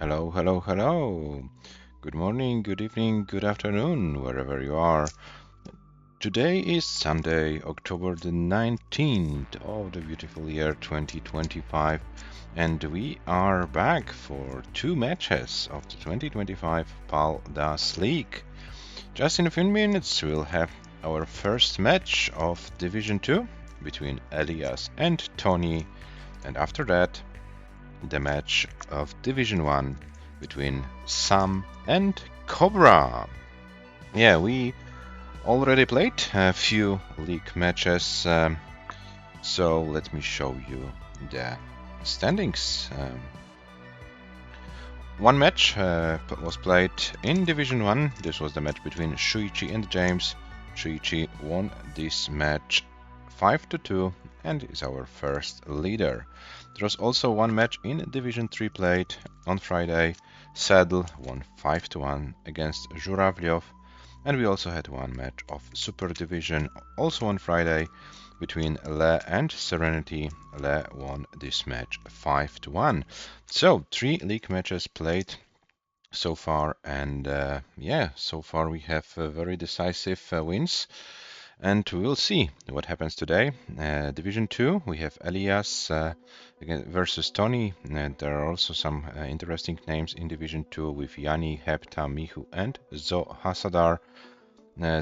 Hello, hello, hello. Good morning, good evening, good afternoon, wherever you are. Today is Sunday, October the 19th of the beautiful year 2025, and we are back for two matches of the 2025 PAL-DAS League. Just in a few minutes, we'll have our first match of Division 2 between ELIAS and TONI, and after that, the match of Division 1 between Sam and COBRA. Yeah, we already played a few league matches, so let me show you the standings. One match was played in Division 1. This was the match between Shuichi and James. Shuichi won this match 5-2 and is our first leader. There was also one match in Division 3 played on Friday. Saddle won 5-1 against Zhuravlyov, and we also had one match of Super Division also on Friday between Le and Serenity. Le won this match 5-1. So 3 league matches played so far, and so far we have very decisive wins. And we'll see what happens today. Division 2, we have Elias versus TONI. There are also some interesting names in Division 2 with Yanni, Hepta, Mihu, and Zo Hasadar.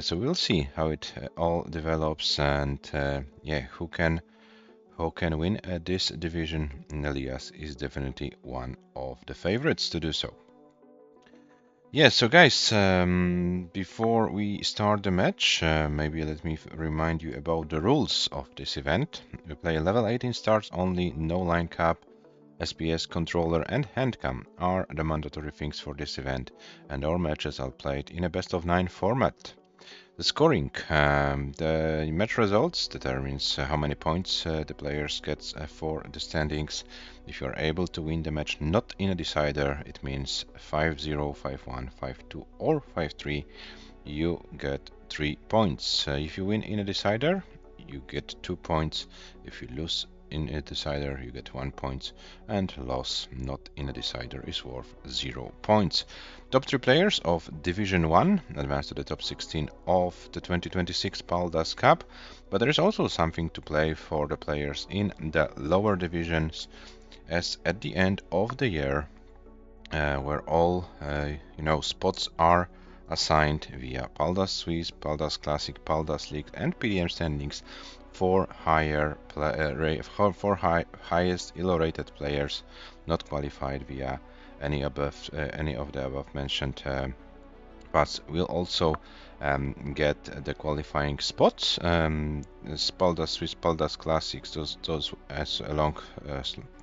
So we'll see how it all develops, and who can win this division. Elias is definitely one of the favorites to do so. Yeah, so guys, before we start the match, maybe let me remind you about the rules of this event. We play level 18 starts only, no line cap, SPS, controller and handcam are the mandatory things for this event, and our matches are played in a best of 9 format. The scoring, the match results determines how many points the players gets for the standings. If you are able to win the match not in a decider, it means 5-0, 5-1, 5-2 or 5-3, you get 3 points. If you win in a decider, you get 2 points. If you lose in a decider, you get 1 point, and loss not in a decider is worth 0 points. Top 3 players of Division 1 advance to the top 16 of the 2026 PAL-DAS Cup, but there is also something to play for the players in the lower divisions, as at the end of the year, where all spots are assigned via PAL-DAS Swiss, PAL-DAS Classic, PAL-DAS League, and PDM standings for highest elo-rated players not qualified via any of the above mentioned paths will also get the qualifying spots. PAL-DAS Swiss, PAL-DAS Classics, those as along.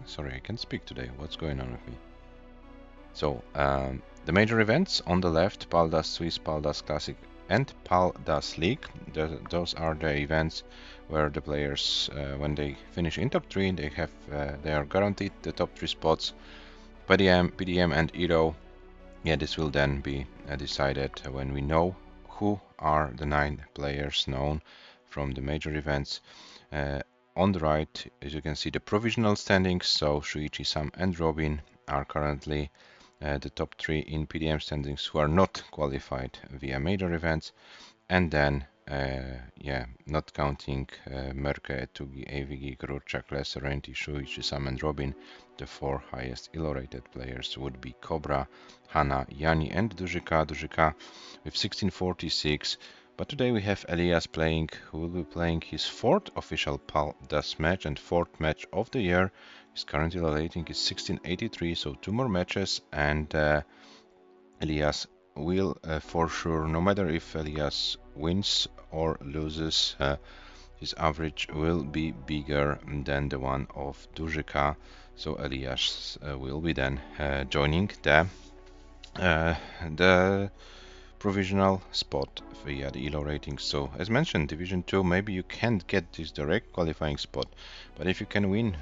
Sorry, I can't speak today. What's going on with me? So the major events on the left: PAL-DAS Swiss, PAL-DAS Classic, and PAL-DAS League. Those are the events where the players, when they finish in top 3, they are guaranteed the top 3 spots. PDM and Edo. Yeah, this will then be decided when we know who are the 9 players known from the major events. On the right, as you can see, the provisional standings. So Shuichi, Sam, and Robin are currently the top 3 in PDM standings who are not qualified via major events, and then not counting Merke, Tugi, AVG, Grurchak, Serenity, Shuichi, Sam, and Robin, the 4 highest elo-rated players would be Cobra, Hana, Yanni, and Dujika with 1646. But today we have Elias playing, who will be playing his 4th official PAL-DAS match and 4th match of the year. His current elo rating is 1683, so 2 more matches, and Elias will for sure, no matter if Elias wins or loses, his average will be bigger than the one of Dujika. So Elias will be then joining the provisional spot via the elo rating. So as mentioned, Division 2, maybe you can't get this direct qualifying spot, but if you can win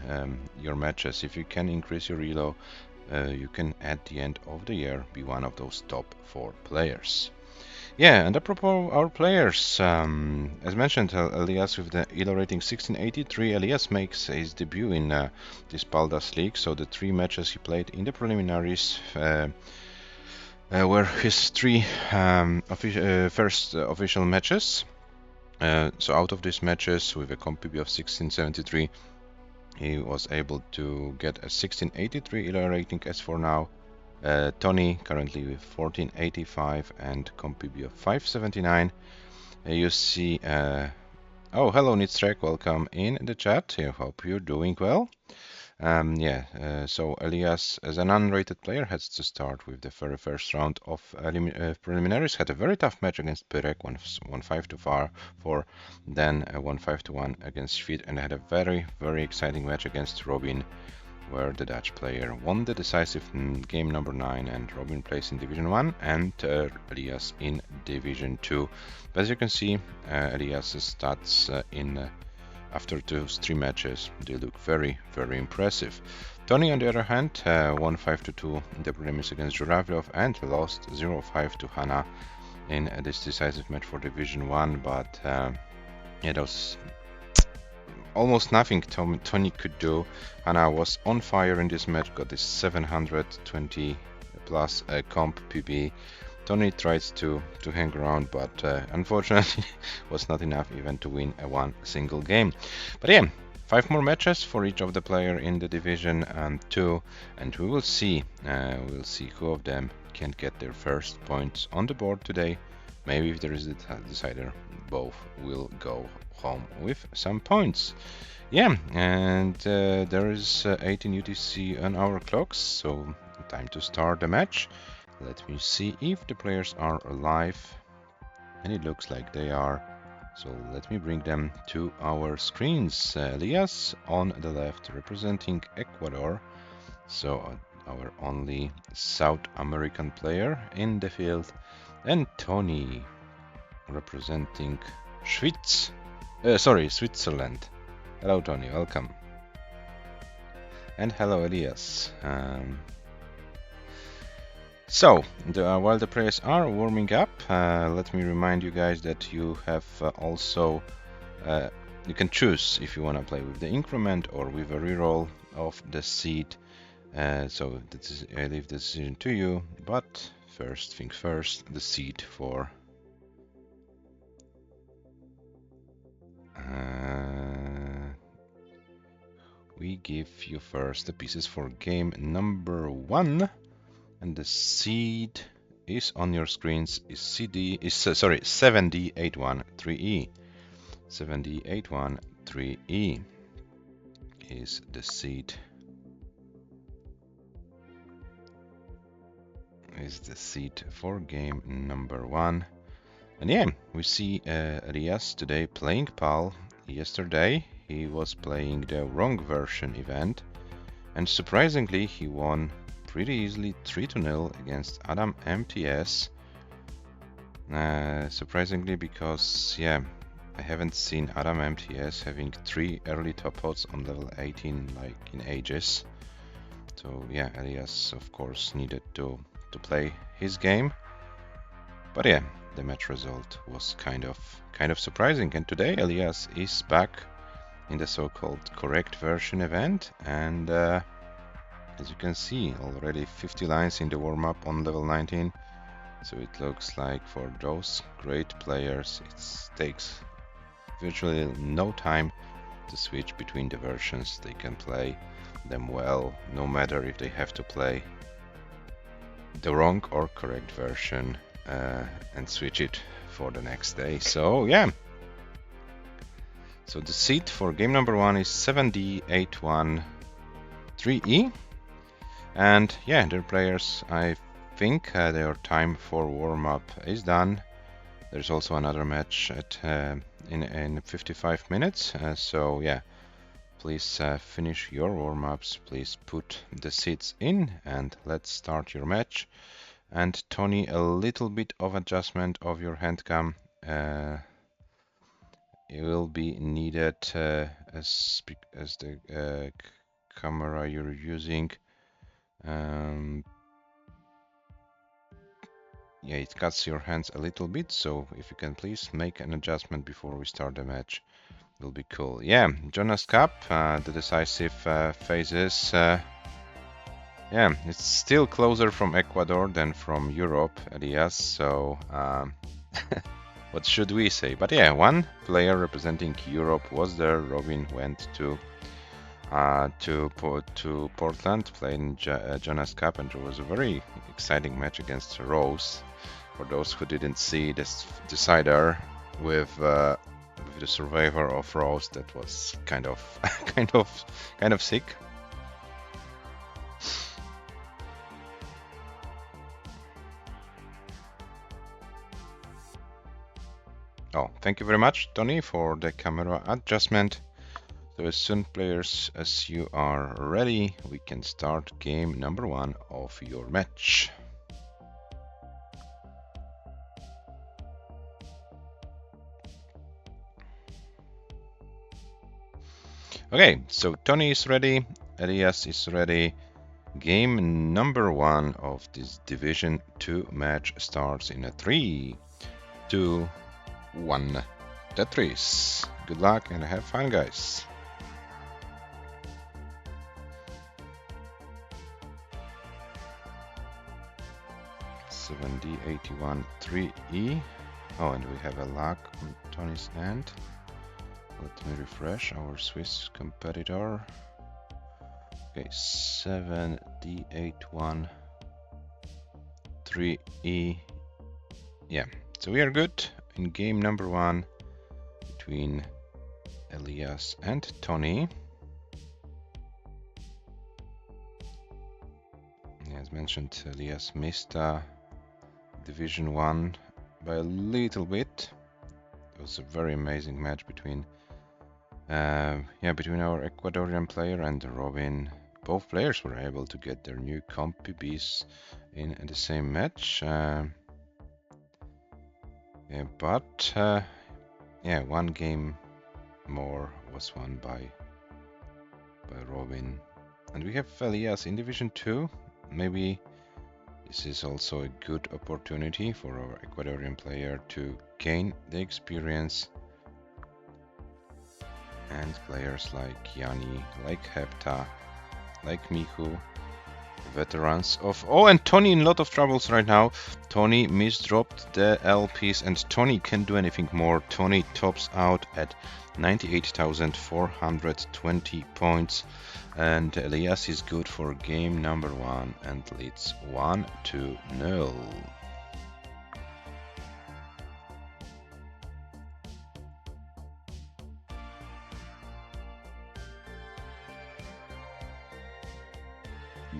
your matches, if you can increase your elo, you can at the end of the year be one of those top 4 players. Yeah, and apropos our players, as mentioned, Elias with the ELO rating 1683, Elias makes his debut in this Paldas League, so the 3 matches he played in the preliminaries were his 3 first official matches. So out of these matches, with a comp PB of 1673, he was able to get a 1683 ELO rating as for now. TONI currently with 1485 and comp PB of 579. You see, oh, hello Nitstrek, welcome in the chat. I hope you're doing well. So Elias, as an unrated player, has to start with the very first round of preliminaries. Had a very tough match against Pyrek, 1-5 to 4, then 1-5 to 1 against Schwid, and had a very, very exciting match against Robin, where the Dutch player won the decisive game number 9, and Robin plays in Division 1 and Elias in Division 2. But as you can see, Elias's stats after those 3 matches, they look very, very impressive. TONI, on the other hand, won 5-2 in the prelims against Żurawiow and lost 0-5 to Hanna in this decisive match for Division 1, but it was almost nothing TONI could do. Hanna was on fire in this match, got this 720 plus comp PB. TONI tried to hang around, but unfortunately was not enough even to win one single game. But yeah, 5 more matches for each of the player in the Division 2, and we will see who of them can get their first points on the board today. Maybe if there is a decider, both will go home with some points. Yeah, and there is 18 UTC on our clocks, so time to start the match. Let me see if the players are alive, and it looks like they are. So let me bring them to our screens. Elias on the left, representing Ecuador, so our only South American player in the field, and TONI representing Switzerland. Hello TONI, welcome. And hello Elias. So, while the players are warming up, let me remind you guys that you have also, you can choose if you want to play with the increment or with a reroll of the seed. So I leave the decision to you, but first things first, the seed for we give you first the pieces for game number 1. And the seed is on your screens. Is 7D813E. 7D813E is the seed. Is the seed for game number 1. And yeah, we see Elias today playing PAL. Yesterday he was playing the wrong version event, and surprisingly he won pretty easily 3-0 against Adam MTS. Surprisingly, because yeah, I haven't seen Adam MTS having 3 early top odds on level 18 like in ages. So yeah, Elias of course needed to play his game. But yeah, the match result was kind of surprising. And today Elias is back in the so-called correct version event, and as you can see, already 50 lines in the warm-up on level 19. So it looks like for those great players, it takes virtually no time to switch between the versions. They can play them well, no matter if they have to play the wrong or correct version and switch it for the next day. So yeah. So the seed for game number 1 is 7D813E. And yeah, their players, I think their time for warm-up is done. There's also another match at in 55 minutes. So yeah, please finish your warm-ups. Please put the seeds in, and let's start your match. And TONI, a little bit of adjustment of your handcam. It will be needed as the camera you're using. yeah, it cuts your hands a little bit, so if you can please make an adjustment before we start the match, it'll be cool. Yeah, Jonas Cup, the decisive phases. Yeah, it's still closer from Ecuador than from Europe, Elias, so what should we say? But yeah, one player representing Europe was there. Robin went to Portland, playing Jonas Cup, and it was a very exciting match against Rose. For those who didn't see this decider with the survivor of Rose, that was kind of kind of sick. Oh, thank you very much, Tony, for the camera adjustment. So as soon players as you are ready, we can start game number 1 of your match. Okay, so Tony is ready, Elias is ready. Game number 1 of this Division 2 match starts in a 3, 2, 1. Tetris. Good luck and have fun, guys. D81 3E. Oh, and we have a lock on Tony's end. Let me refresh our Swiss competitor. Okay, 7D81 3E. Yeah, so we are good in game number 1 between Elias and Tony. As mentioned, Elias missed Division 1 by a little bit. It was a very amazing match between between our Ecuadorian player and Robin. Both players were able to get their new comp PBs in the same match. One game more was won by Robin. And we have Elias in Division 2. Maybe this is also a good opportunity for our Ecuadorian player to gain the experience. And players like Yanni, like Hepta, like Miku, veterans of... Oh, and Tony in a lot of troubles right now. Tony misdropped the LPs and Tony can't do anything more. Tony tops out at 98,420 points. And Elias is good for game number 1 and leads 1-0.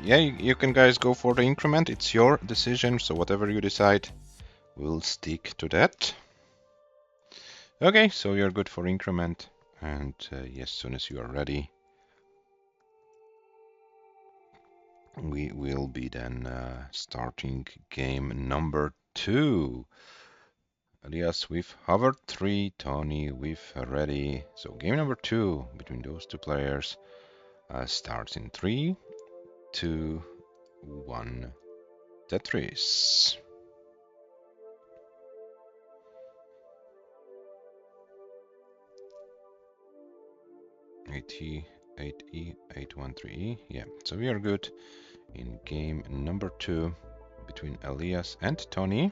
Yeah, you can guys go for the increment. It's your decision, so whatever you decide, we'll stick to that. Okay, so you're good for increment, and yes, as soon as you are ready, we will be then starting game number 2. Elias with hover 3, Tony with ready. So game number 2 between those two players starts in 3, 2, 1. Tetris. AT 8E 813E. Yeah, so we are good in game number 2 between Elias and Tony.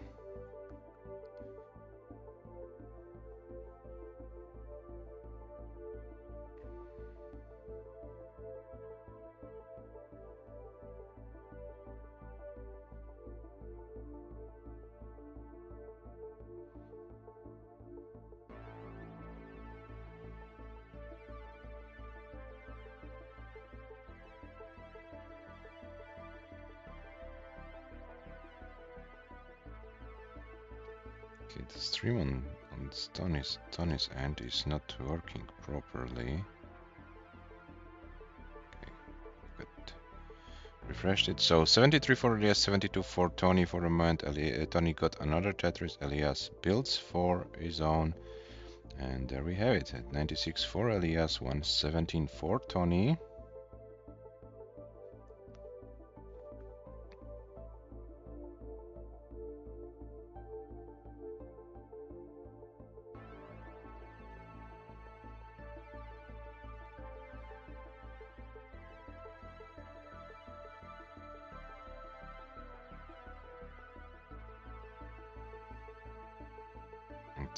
Okay, the stream on Tony's end is not working properly. Okay, good. Refreshed it. So 73 for Elias, 72 for Tony for a moment. Tony got another Tetris. Elias builds for his own. And there we have it. At 96 for Elias, 117 for Tony.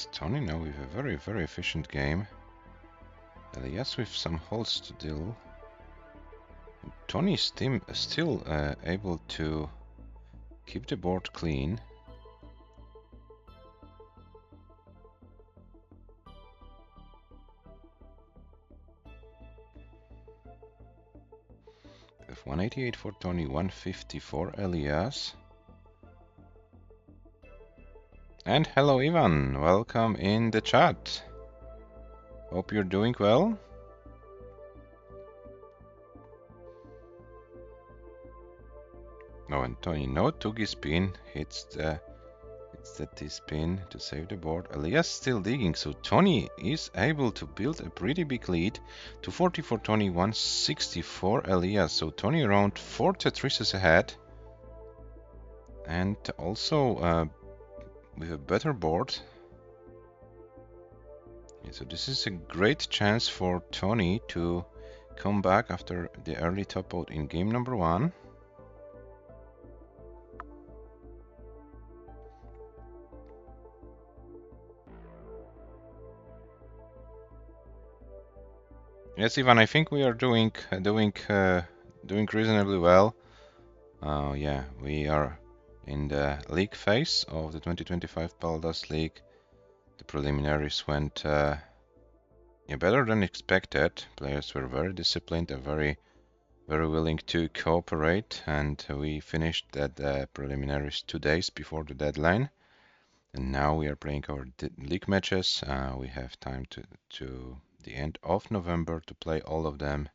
Toni now with a very, very efficient game. ELIAS with some holes to deal. Toni's team is still able to keep the board clean. With 188 for Toni, 150 for ELIAS. And hello Ivan, welcome in the chat. Hope you're doing well. Oh, and Toni, no Tugi spin, hits the T-spin to save the board. ELIAS still digging, so Toni is able to build a pretty big lead. 240 for Toni, 160 for ELIAS, so Toni around 4 Tetrises ahead. And also with a better board. Yeah, so this is a great chance for Toni to come back after the early top out in game number 1. Yes, Ivan, I think we are doing reasonably well. Yeah, we are in the league phase of the 2025 Paldas League. The preliminaries went better than expected. Players were very disciplined and very willing to cooperate, and we finished the preliminaries 2 days before the deadline. And now we are playing our league matches. We have time to the end of November to play all of them.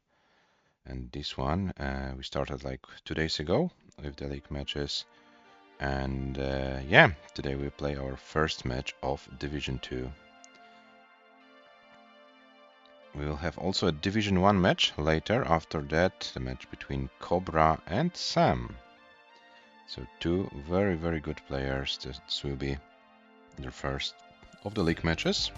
And this one we started like 2 days ago with the league matches. And yeah, today we play our first match of Division 2. We will have also a Division 1 match later. After that, the match between COBRA and Sam. So 2 very, very good players. This will be their first of the league matches.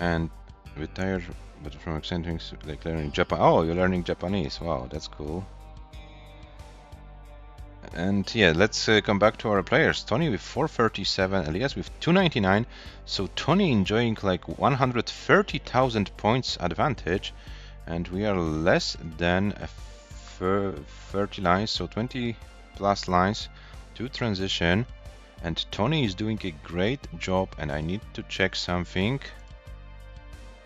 And retired, but from accenting like learning Japan. Oh, you're learning Japanese. Wow, that's cool. And yeah, let's come back to our players. Toni with 437, ELIAS with 299. So Toni enjoying like 130,000 points advantage, and we are less than 30 lines, so 20 plus lines to transition. And Toni is doing a great job, and I need to check something.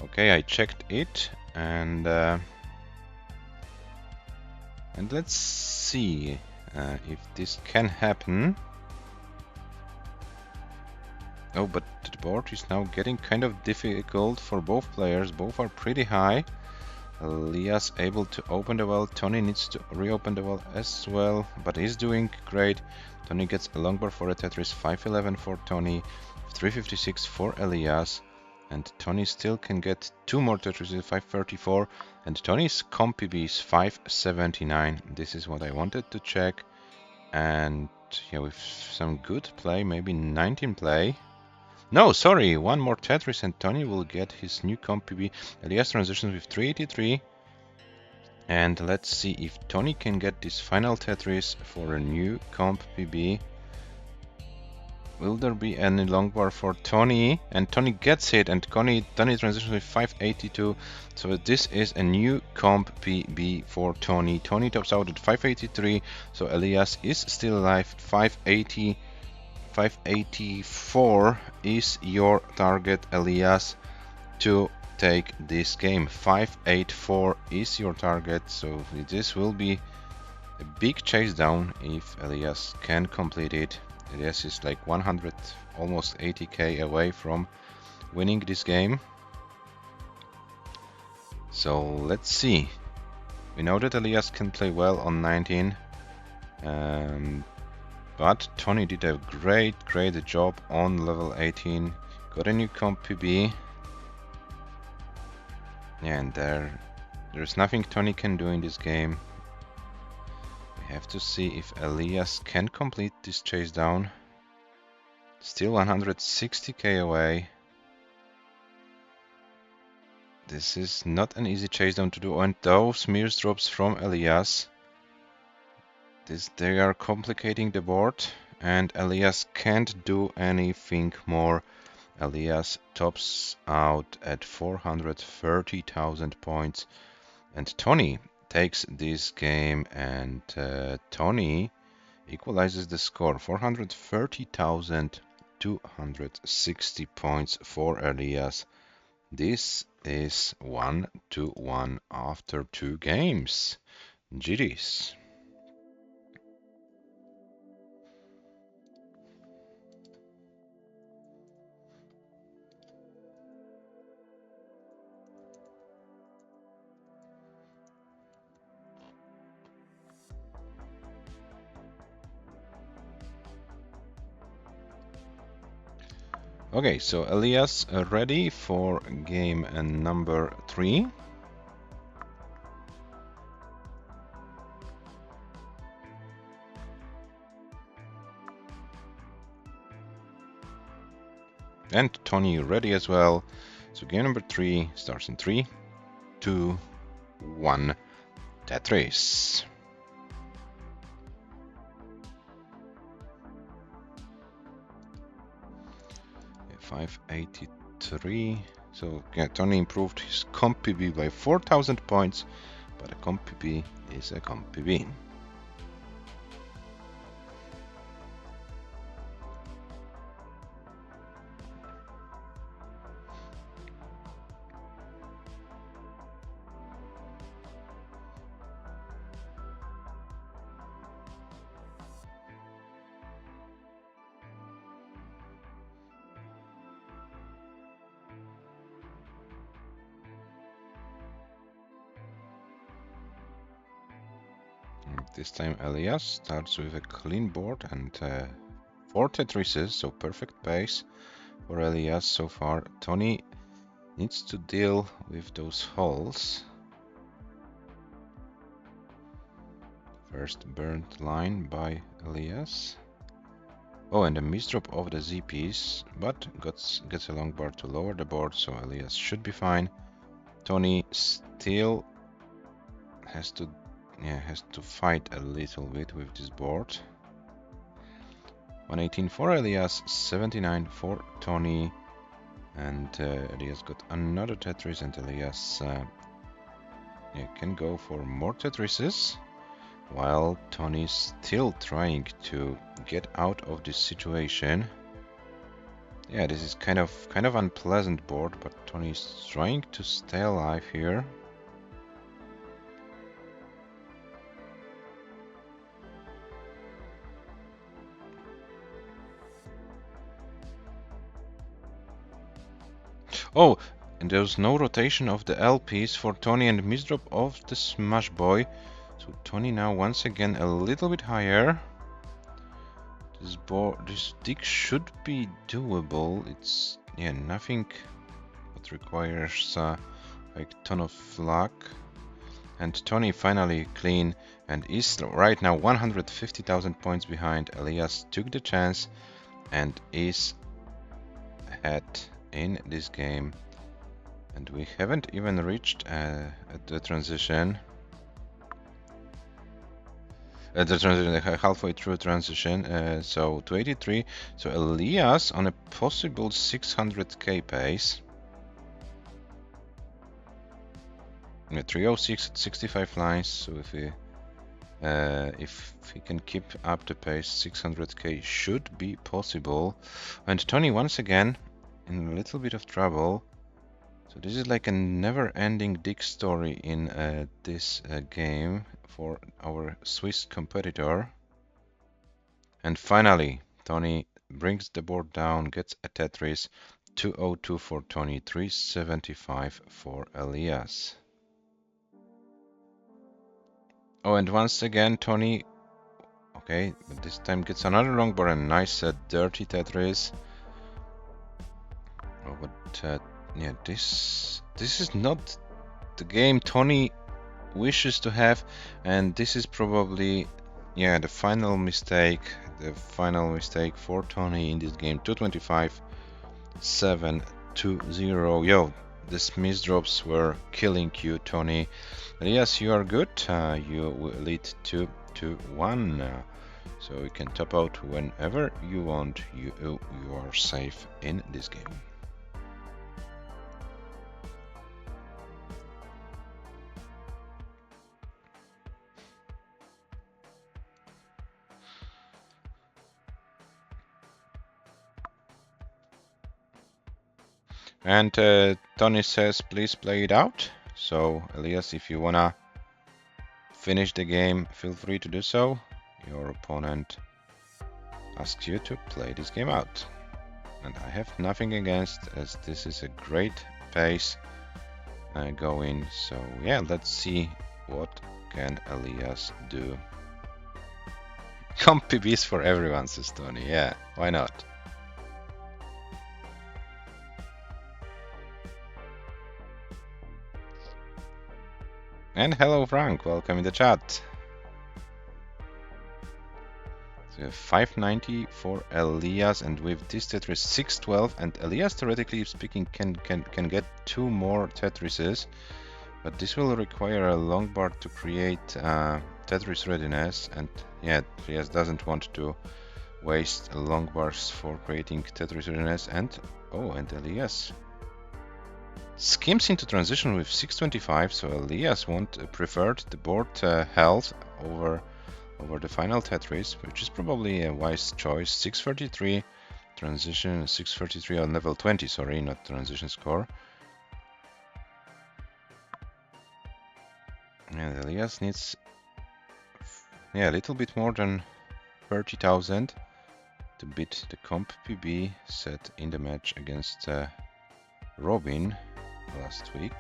Okay, I checked it, and let's see if this can happen. Oh, but the board is now getting kind of difficult for both players. Both are pretty high. ELIAS able to open the well. Toni needs to reopen the well as well, but he's doing great. Toni gets a long bar for a Tetris, 511 for Toni, 356 for ELIAS. And Toni still can get 2 more Tetrises, 534. And Toni's comp PB is 579. This is what I wanted to check. And yeah, with some good play, maybe 19 play. No, sorry, 1 more Tetris and Toni will get his new comp PB. ELIAS transitions with 383. And let's see if Toni can get this final Tetris for a new comp PB. Will there be any long bar for Toni? And Toni gets it, and Toni transitions with 582. So this is a new comp PB for Toni. Toni tops out at 583. So ELIAS is still alive. 580, 584 is your target, ELIAS, to take this game. 584 is your target. So this will be a big chase down if ELIAS can complete it. ELIAS is like 100, almost 80k away from winning this game. So let's see. We know that ELIAS can play well on 19, but Toni did a great job on level 18. Got a new comp PB, and there's nothing Toni can do in this game. We have to see if ELIAS can complete this chase down. Still 160k away. This is not an easy chase down to do, and those mirrors drops from ELIAS, they are complicating the board, and Elias can't do anything more. Elias tops out at 430,000 points, and Toni takes this game, and Toni equalizes the score. 430,260 points for Elias. This is 1-1 after 2 games. GG's. Okay, so Elias ready for game number 3. And Toni ready as well. So game number 3 starts in 3, 2, 1. Tetris. Yeah, 583. So yeah, Toni improved his comp PB by 4,000 points, but a comp PB is a comp PB. This time Elias starts with a clean board and 4 Tetrises, so perfect pace for Elias so far. Toni needs to deal with those holes. First burnt line by Elias. Oh, and a misdrop of the Z piece, but gets a long bar to lower the board, so Elias should be fine. Toni still has to fight a little bit with this board. 118 for Elias, 79 for Toni, and Elias got another Tetris, and Elias can go for more Tetrises, while Toni's still trying to get out of this situation. Yeah, this is kind of unpleasant board, but Toni's trying to stay alive here. Oh, and there's no rotation of the LPs for Toni and misdrop of the Smash Boy. So Toni now once again a little bit higher. This dig should be doable. It's nothing that requires like ton of luck. And Toni finally clean and is right now 150,000 points behind. Elias took the chance and is ahead in this game, and we haven't even reached the transition. Halfway through transition, so 283. So Elias on a possible 600k pace. 306 at 65 lines. So if he can keep up the pace, 600k should be possible. And Toni once again in a little bit of trouble. So this is like a never-ending dig story in this game for our Swiss competitor. And finally, Toni brings the board down, gets a Tetris. 202 for Toni, 375 for Elias. Oh, and once again, Toni, okay, but this time gets another long bar and nice dirty Tetris. Oh, but yeah, this is not the game Toni wishes to have, and this is probably the final mistake for Toni in this game. 225, 720. Yo, these misdrops were killing you, Toni. But yes, you are good. You lead 2-1. So you can top out whenever you want. You are safe in this game. And Tony says, please play it out. So Elias, if you wanna finish the game, feel free to do so. Your opponent asks you to play this game out. And I have nothing against, as this is a great pace going. So yeah, let's see what can Elias do. Comp PBs for everyone, says Tony. Yeah, why not? And hello Frank, welcome in the chat. So we have 590 for Elias, and with this Tetris 612, and Elias theoretically speaking can get 2 more Tetrises, but this will require a long bar to create Tetris readiness, and yeah, Elias doesn't want to waste long bars for creating Tetris readiness, and Elias skims into transition with 625, so Elias preferred the board health over the final Tetris, which is probably a wise choice. 633 transition, 633 on level 20, sorry, not transition score. And Elias needs a little bit more than 30,000 to beat the comp PB set in the match against Robin last week.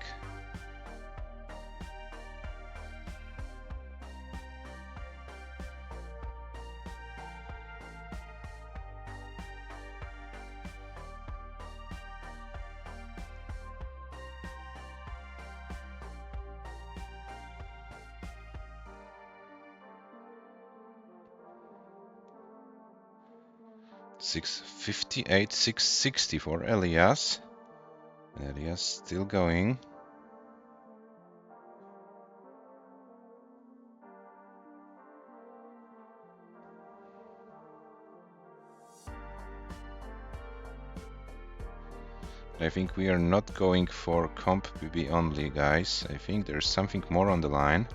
$658, $660 for Elias. Elias still going. I think we are not going for comp PB only, guys. I think there's something more on the line.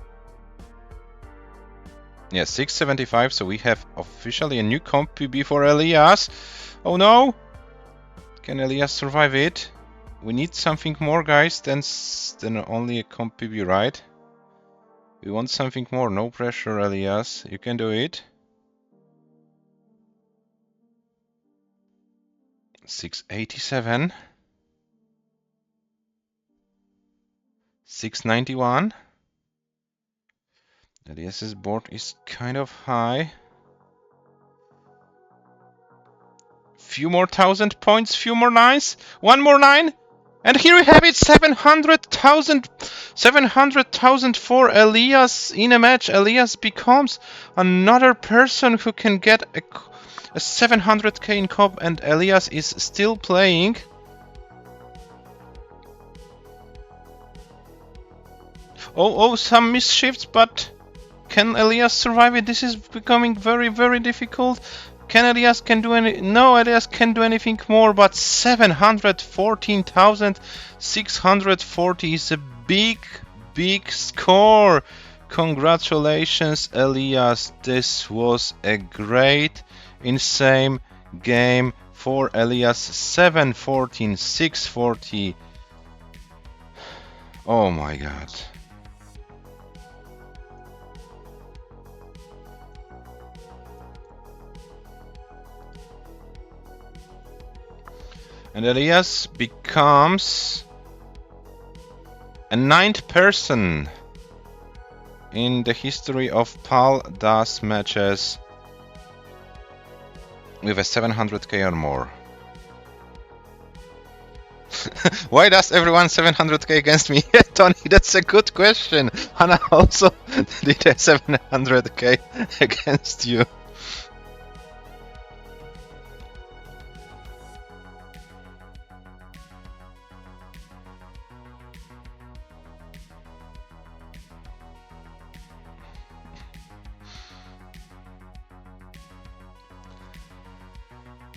Yeah, 675, so we have officially a new comp PB for Elias. Oh no! Can Elias survive it? We need something more, guys, than only a comp PB, right? We want something more. No pressure, Elias. You can do it. 687. 691. Elias's board is kind of high. Few more 1,000 points, few more nines. One more nine. And here we have it, 700,000 for Elias in a match. Elias becomes another person who can get a 700k in COB, and Elias is still playing. Oh, some misshifts, but can Elias survive it? This is becoming very, very difficult. Elias can do anything more, but 714,640 is a big score. Congratulations, Elias. This was a great, insane game for Elias. 714, 640. Oh my god. And Elias becomes a 9th person in the history of PAL-DAS matches with a 700k or more. Why does everyone 700k against me? Tony, that's a good question. Hannah also did a 700k against you.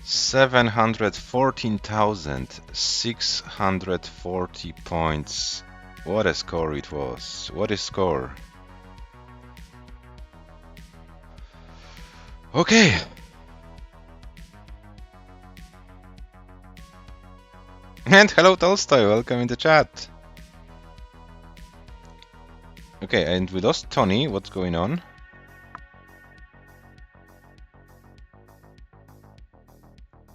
714,640 points. What a score it was. What a score. Okay. And hello Tolstoy, welcome in the chat. Okay, and we lost Tony. What's going on?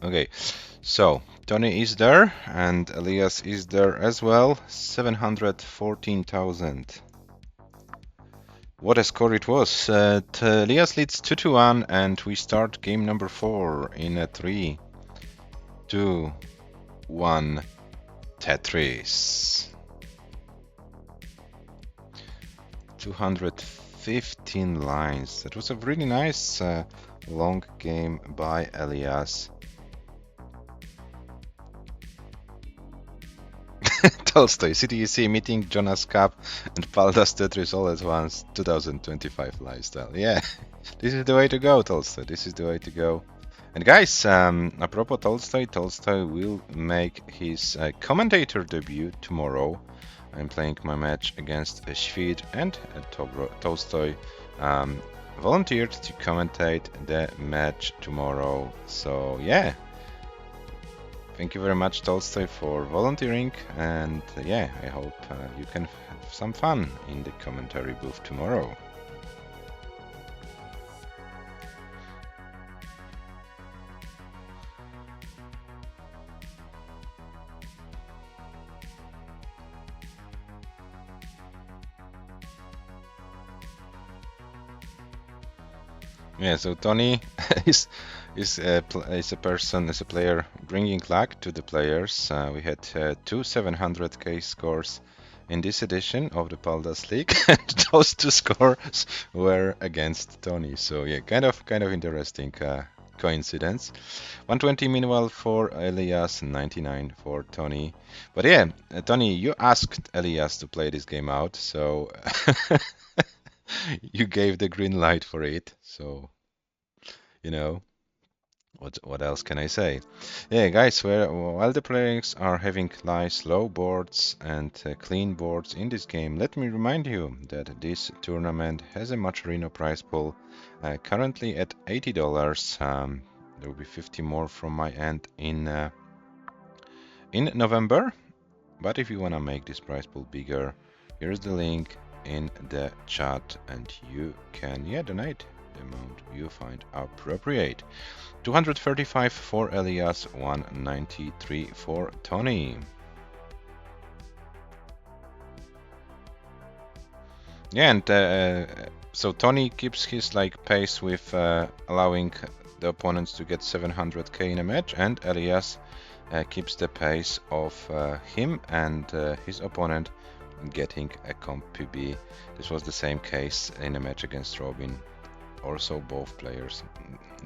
Okay, so Tony is there and Elias is there as well. 714,000. What a score it was. Elias leads 2-1 and we start game number 4 in a 3, 2, 1 Tetris. 215 lines. That was a really nice long game by Elias. Tolstoy, CTEC meeting Jonas Cup and paldastetris all at once. 2025 lifestyle. Yeah, this is the way to go, Tolstoy. This is the way to go. And guys, apropos Tolstoy, Tolstoy will make his commentator debut tomorrow. I'm playing my match against Schwid, and Tolstoy volunteered to commentate the match tomorrow. So yeah, thank you very much, Tolstoy, for volunteering, and yeah, I hope you can have some fun in the commentary booth tomorrow. Yeah, so Tony is a player bringing luck to the players. We had 2 700k scores in this edition of the Paldas League, and those 2 scores were against Tony. So yeah, kind of interesting coincidence. 120 meanwhile for Elias, 99 for Tony. But yeah, Tony, you asked Elias to play this game out, so you gave the green light for it. So you know, what else can I say? Yeah, guys, while the players are having nice low boards and clean boards in this game, let me remind you that this tournament has a Macherino prize pool currently at $80. There will be 50 more from my end in November. But if you want to make this prize pool bigger, here's the link in the chat, and you can donate the amount you find appropriate. 235 for Elias, 193 for Tony. Yeah, and so Tony keeps his pace with allowing the opponents to get 700k in a match, and Elias keeps the pace of him and his opponent getting a comp PB. This was the same case in a match against Robin. Also, both players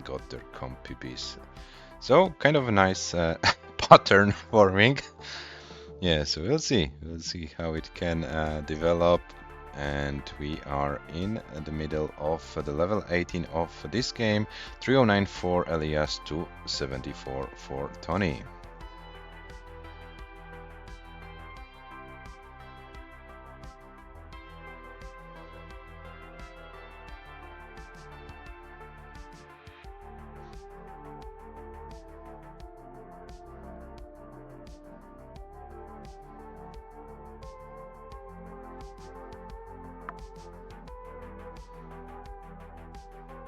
got their comp PBs. So, kind of a nice pattern forming. Yeah, so we'll see. We'll see how it can develop. And we are in the middle of the level 18 of this game. 309 for Elias, 274 for Tony.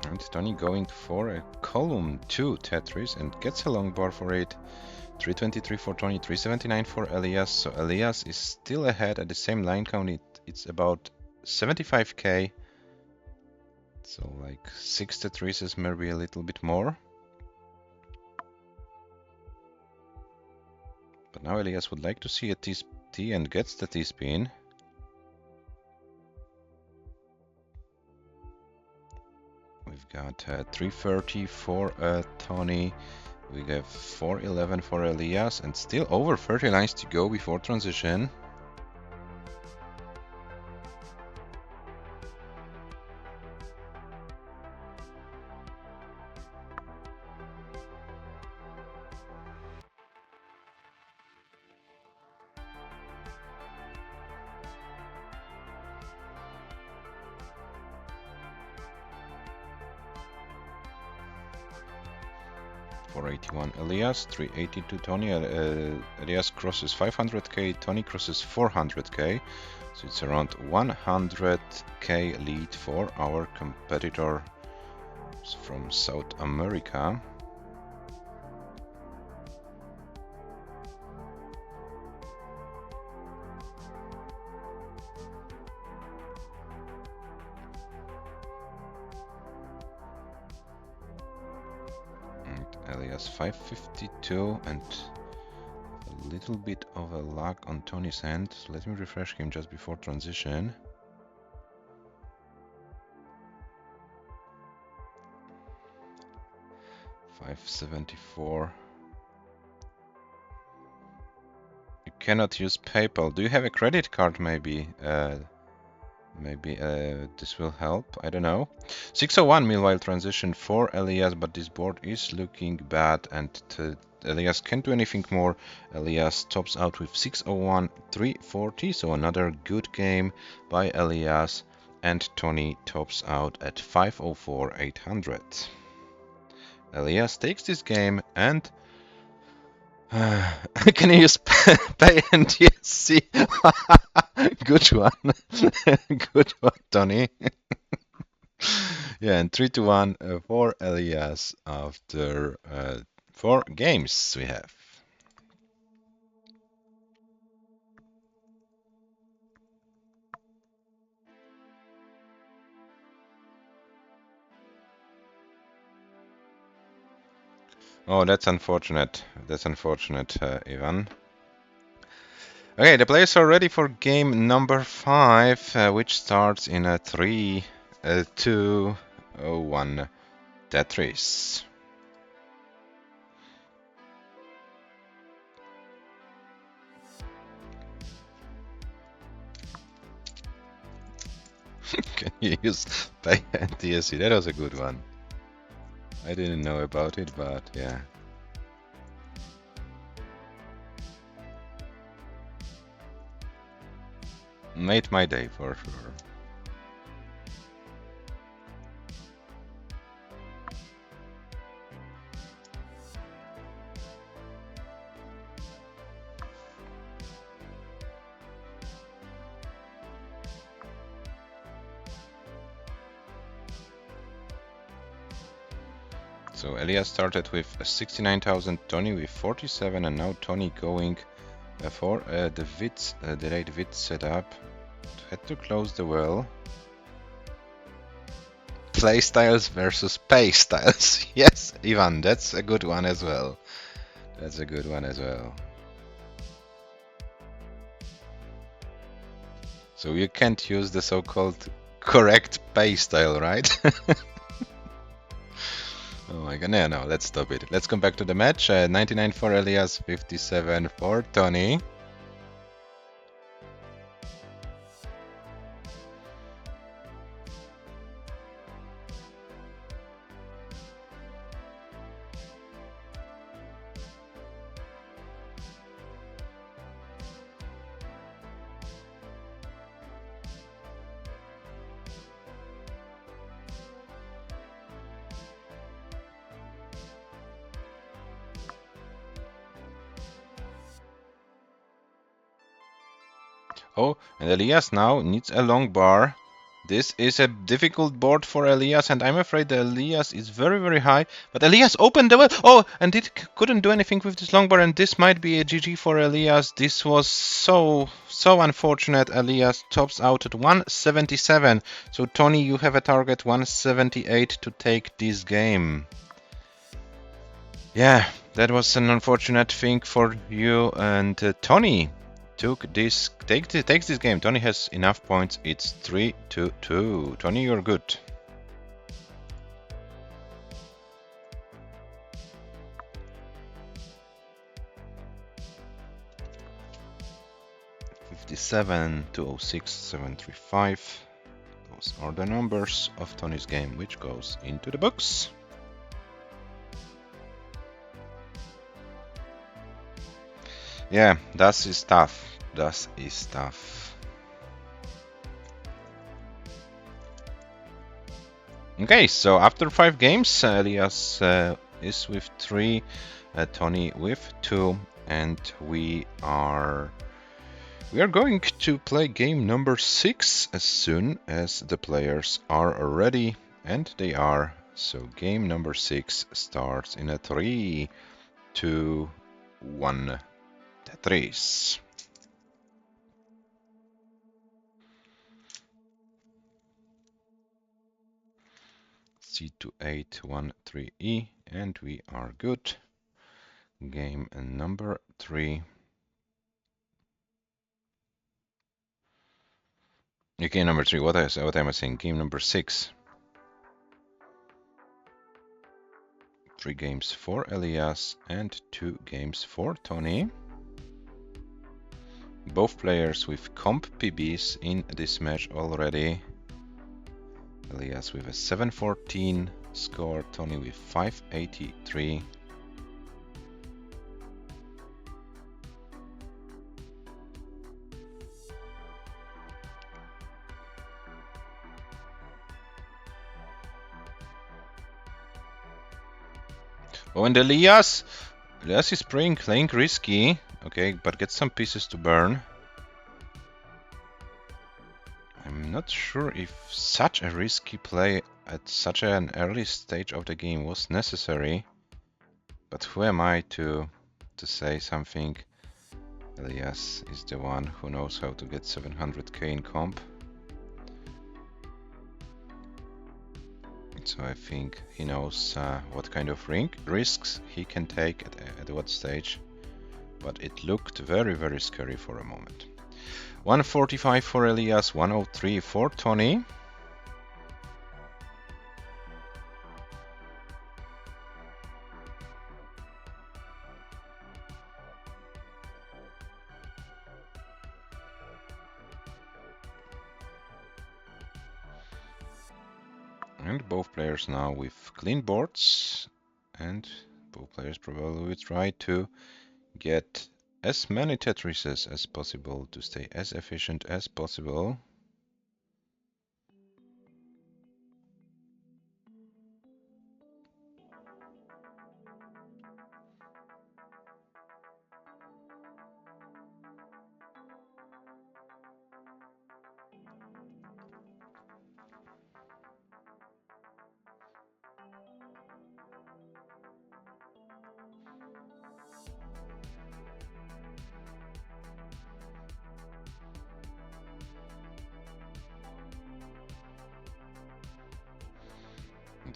And Tony going for a column 2 Tetris and gets a long bar for it. 323 for Tony, 379 for Elias. So Elias is still ahead at the same line count. It's about 75k. So 6 Tetris is maybe a little bit more. But now Elias would like to see a T and gets the T-spin. We've got 330 for Tony. We have 411 for Elias, and still over 30 lines to go before transition. 481 Elias, 382 Toni. Elias crosses 500k, Toni crosses 400k. So it's around 100k lead for our competitor from South America. Elias 552 and a little bit of a lag on Toni's hand. So let me refresh him just before transition. $574. You cannot use PayPal. Do you have a credit card maybe? Maybe this will help, I don't know. 601 meanwhile transition for Elias, but this board is looking bad and Elias can't do anything more. Elias tops out with 601 340, so another good game by Elias, and Toni tops out at 504 800. Elias takes this game and can you use pay and TSC? Good one. Good one, Toni. Yeah, and 3-1 for Elias after 4 games we have. Oh, that's unfortunate. That's unfortunate, Ivan. Okay, the players are ready for game number 5, which starts in a 3, 2, 1 Tetris. Can you use pay and TSC? That was a good one. I didn't know about it, but yeah. Made my day for sure. So Elias started with 69,000, Toni with 47, and now Toni going for the VITs, the right VIT setup. Had to close the well. Play styles versus pay styles. Yes, Ivan, that's a good one as well. That's a good one as well. So you can't use the so-called correct pay style, right? Oh my god, no, let's stop it. Let's come back to the match. 99 for Elias, 57 for Toni. Oh, and Elias now needs a long bar. This is a difficult board for Elias, and I'm afraid that Elias is very, very high. But Elias opened the well. Oh, and it couldn't do anything with this long bar, and this might be a GG for Elias. This was so unfortunate. Elias tops out at 177. So Toni, you have a target 178 to take this game. Yeah, that was an unfortunate thing for you, and Toni takes this game. Toni has enough points. It's 3-2. Toni, you're good. $57, 206, 735. Those are the numbers of Toni's game, which goes into the books. Yeah, das ist tough. Das ist tough. Okay, so after 5 games, Elias is with 3, Toni with 2, and we are going to play game number 6 as soon as the players are ready, and they are. So game number 6 starts in a 3, 2, 1, Tetris. C2, 8, 1, 3, E, and we are good. Game number 3. Game number 3. What am I saying? Game number 6. 3 games for ELIAS and 2 games for TONI. Both players with comp PBs in this match already. ELIAS with a 714 score, TONI with 583. Oh, and ELIAS is playing risky. Okay, but get some pieces to burn. I'm not sure if such a risky play at such an early stage of the game was necessary. But who am I to say something? ELIAS is the one who knows how to get 700k in comp. So I think he knows what kind of risks he can take at what stage. But it looked very, very scary for a moment. 145 for ELIAS, 103 for TONI. And both players now with clean boards, and both players probably will try to get as many Tetrises as possible to stay as efficient as possible.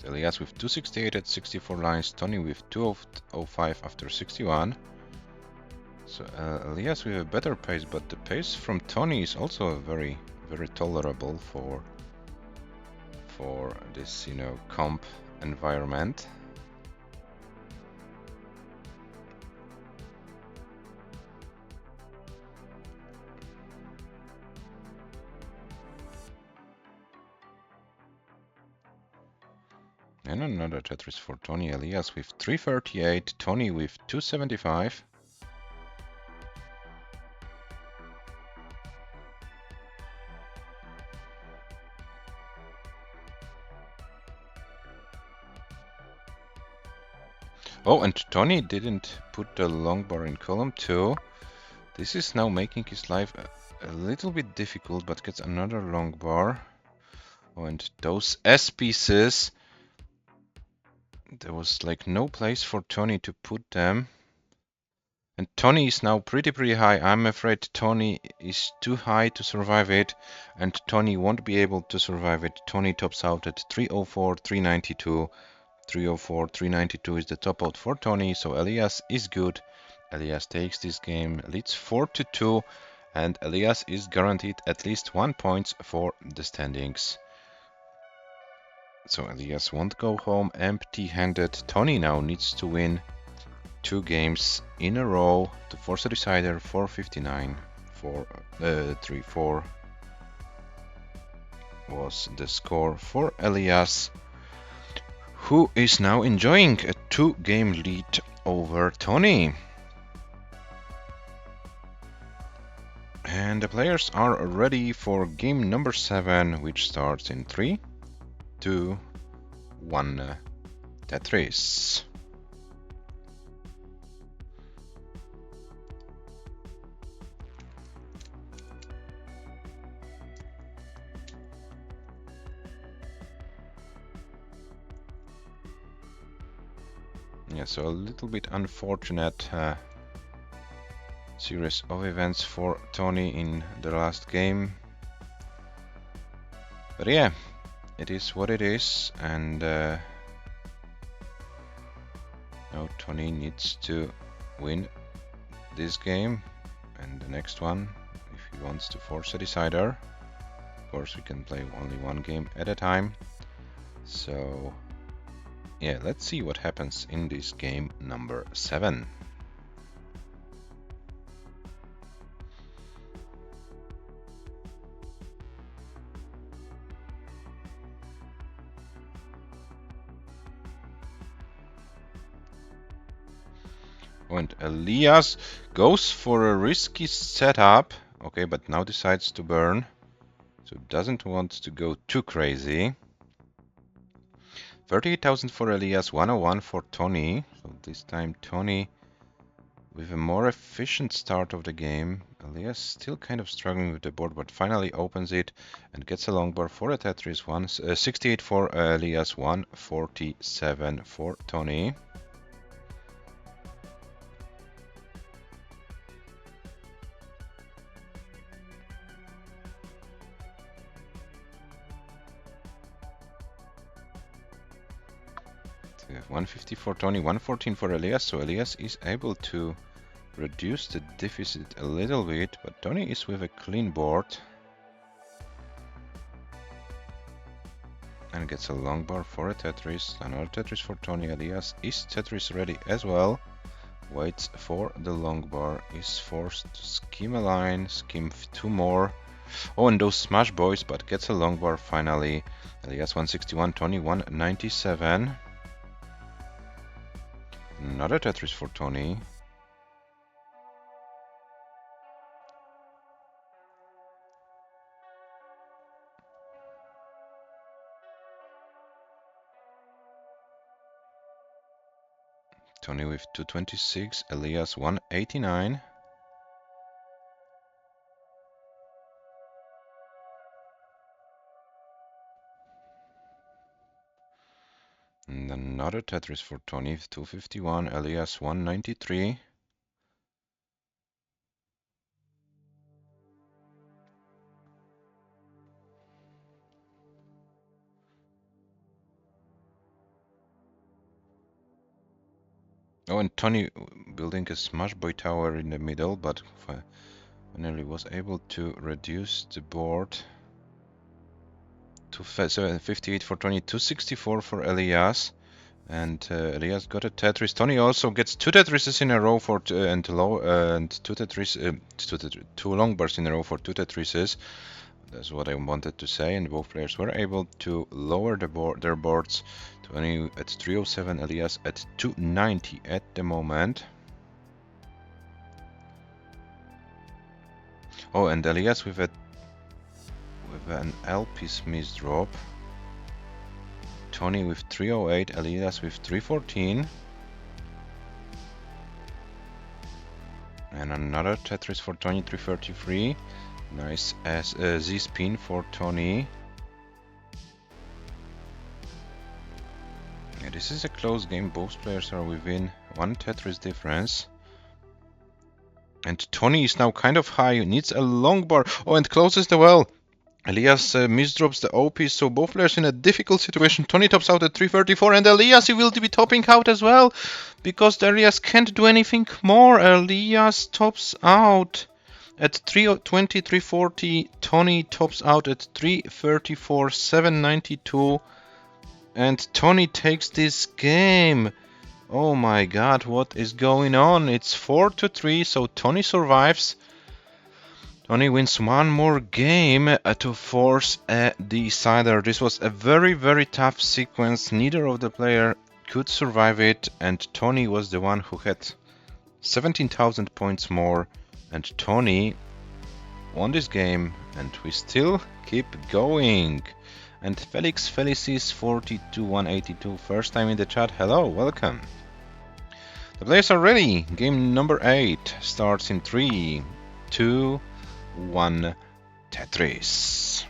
ELIAS with 268 at 64 lines, TONI with 205 after 61. So ELIAS with a better pace, but the pace from TONI is also very, very tolerable for this, comp environment. And another Tetris for TONI. ELIAS with 338, TONI with 275. Oh, and TONI didn't put the long bar in column 2. This is now making his life a little bit difficult, but gets another long bar. Oh, and those S pieces, there was like no place for TONI to put them. And TONI is now pretty high. I'm afraid TONI is too high to survive it, and TONI won't be able to survive it. TONI tops out at 304, 392. 304, 392 is the top out for TONI, so ELIAS is good. ELIAS takes this game, leads 4-2, and ELIAS is guaranteed at least 1 point for the standings. So ELIAS won't go home empty-handed. TONI now needs to win 2 games in a row to force a decider. 459, 3-4 was the score for ELIAS, who is now enjoying a 2-game lead over TONI. And the players are ready for game number 7, which starts in 3, 2, 1, Tetris. Yeah, so a little bit unfortunate series of events for Toni in the last game. But yeah, it is what it is, and now Toni needs to win this game and the next one if he wants to force a decider. Of course, we can play only one game at a time. So yeah, let's see what happens in this game number 7. And ELIAS goes for a risky setup. Okay, but now decides to burn. So doesn't want to go too crazy. 38,000 for ELIAS, 101 for Toni. So this time Toni with a more efficient start of the game. ELIAS still kind of struggling with the board, but finally opens it and gets a long bar for a Tetris. 68 for ELIAS, 147 for Toni. We have 150 for Toni, 114 for ELIAS, so ELIAS is able to reduce the deficit a little bit, but Toni is with a clean board and gets a long bar for a Tetris. Another Tetris for Toni. ELIAS is Tetris ready as well. Waits for the long bar, is forced to skim a line, skim 2 more. Oh, and those smash boys, but gets a long bar finally. ELIAS 161, Toni 197. Another Tetris for Toni. Toni with 226, ELIAS 189. And another Tetris for Toni, 251, ELIAS 193. Oh, and Toni building a Smash Boy tower in the middle, but finally was able to reduce the board to 58 for Toni, 264 for ELIAS. And ELIAS got a Tetris. Toni also gets 2 Tetrises in a row for two long bars in a row for 2 Tetrises. That's what I wanted to say. And both players were able to lower their boards. Toni at 307, ELIAS at 290 at the moment. Oh, and ELIAS with an L-piece misdrop. Toni with 308, ELIAS with 314. And another Tetris for Toni, 333. Nice Z-spin for Toni. Yeah, this is a close game. Both players are within 1 Tetris difference. And Toni is now kind of high, needs a long bar. Oh, and closes the well. ELIAS misdrops the OP, so both players in a difficult situation. Toni tops out at 334, and ELIAS will be topping out as well, because ELIAS can't do anything more. ELIAS tops out at 320, 340. Toni tops out at 334, 792. And Toni takes this game. Oh my god, what is going on? It's 4-3, so Toni survives. Toni wins one more game to force a decider. This was a very, very tough sequence. Neither of the player could survive it, and Toni was the one who had 17,000 points more. And Toni won this game, and we still keep going. And Felix Felicis 42182, first time in the chat. Hello, welcome. The players are ready. Game number 8 starts in 3, 2, 1, Tetris.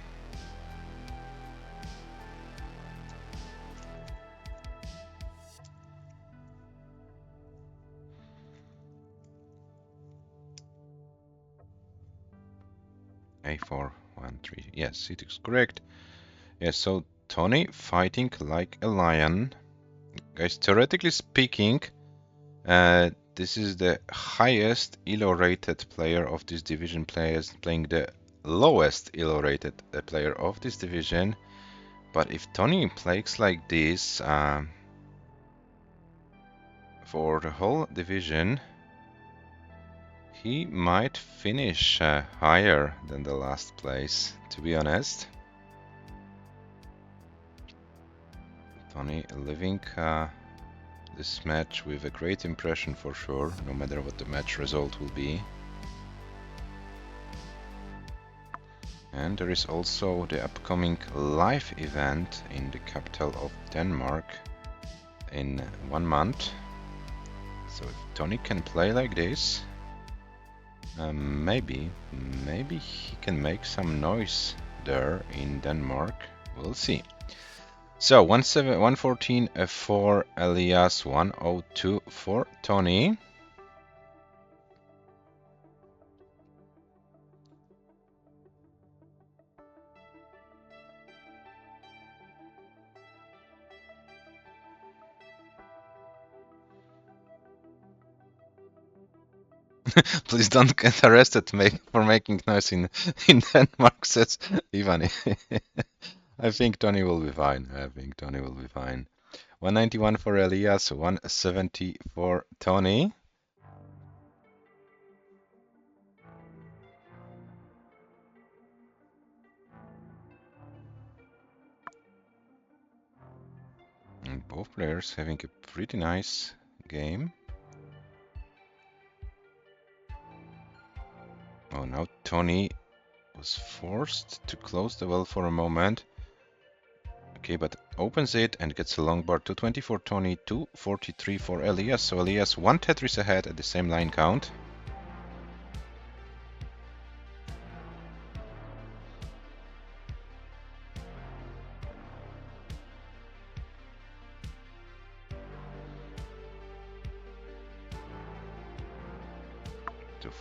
A4, 1, 3. Yes, it is correct. Yes, so Toni fighting like a lion. Guys, theoretically speaking, this is the highest ELO rated player of this division, playing the lowest ELO rated player of this division. But if Toni plays like this for the whole division, he might finish higher than the last place, to be honest. Toni living this match with a great impression for sure, no matter what the match result will be. And there is also the upcoming live event in the capital of Denmark in 1 month. So if Toni can play like this, maybe he can make some noise there in Denmark. We'll see. So 114 for ELIAS, 102 for Toni. Please don't get arrested for making noise in Denmark, says Ivani. I think Toni will be fine. 191 for ELIAS, 170 for Toni. And both players having a pretty nice game. Oh, now Toni was forced to close the well for a moment. Okay, but opens it and gets a long bar. 220 for Toni, 243 for ELIAS. So ELIAS 1 Tetris ahead at the same line count.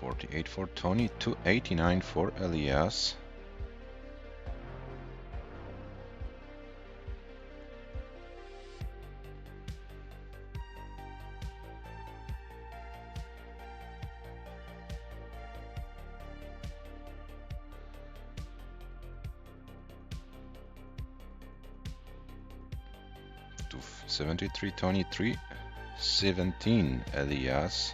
$248 for Toni, 289 for ELIAS. $273 Toni, 317 ELIAS.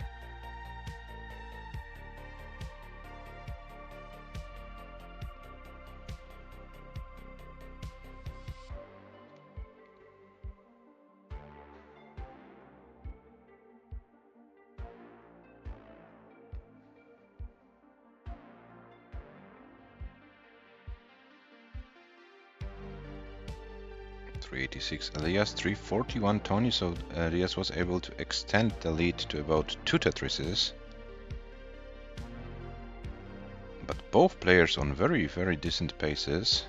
$386 ELIAS, 341 Toni, so ELIAS was able to extend the lead to about 2 Tetrises. But both players on very, very decent paces.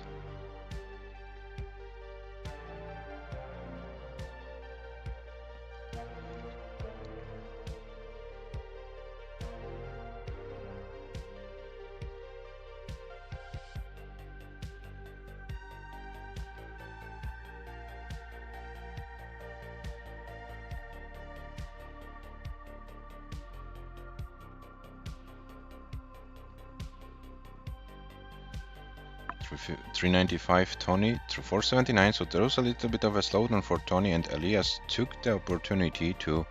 $395 Toni, 479, so there was a little bit of a slowdown for Toni, and ELIAS took the opportunity to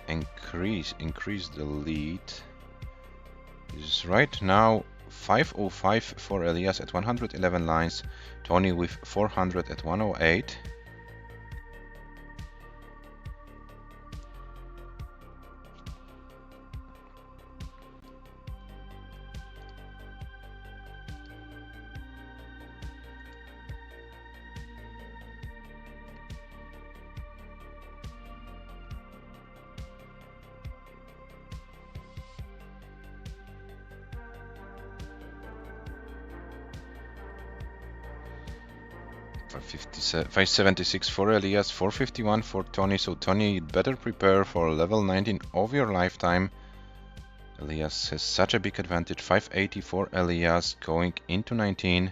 increase the lead. This is right now 505 for ELIAS at 111 lines, Toni with 400 at 108. $576 for ELIAS, 451 for Toni, so Toni better prepare for level 19 of your lifetime. ELIAS has such a big advantage. 580 for ELIAS going into 19.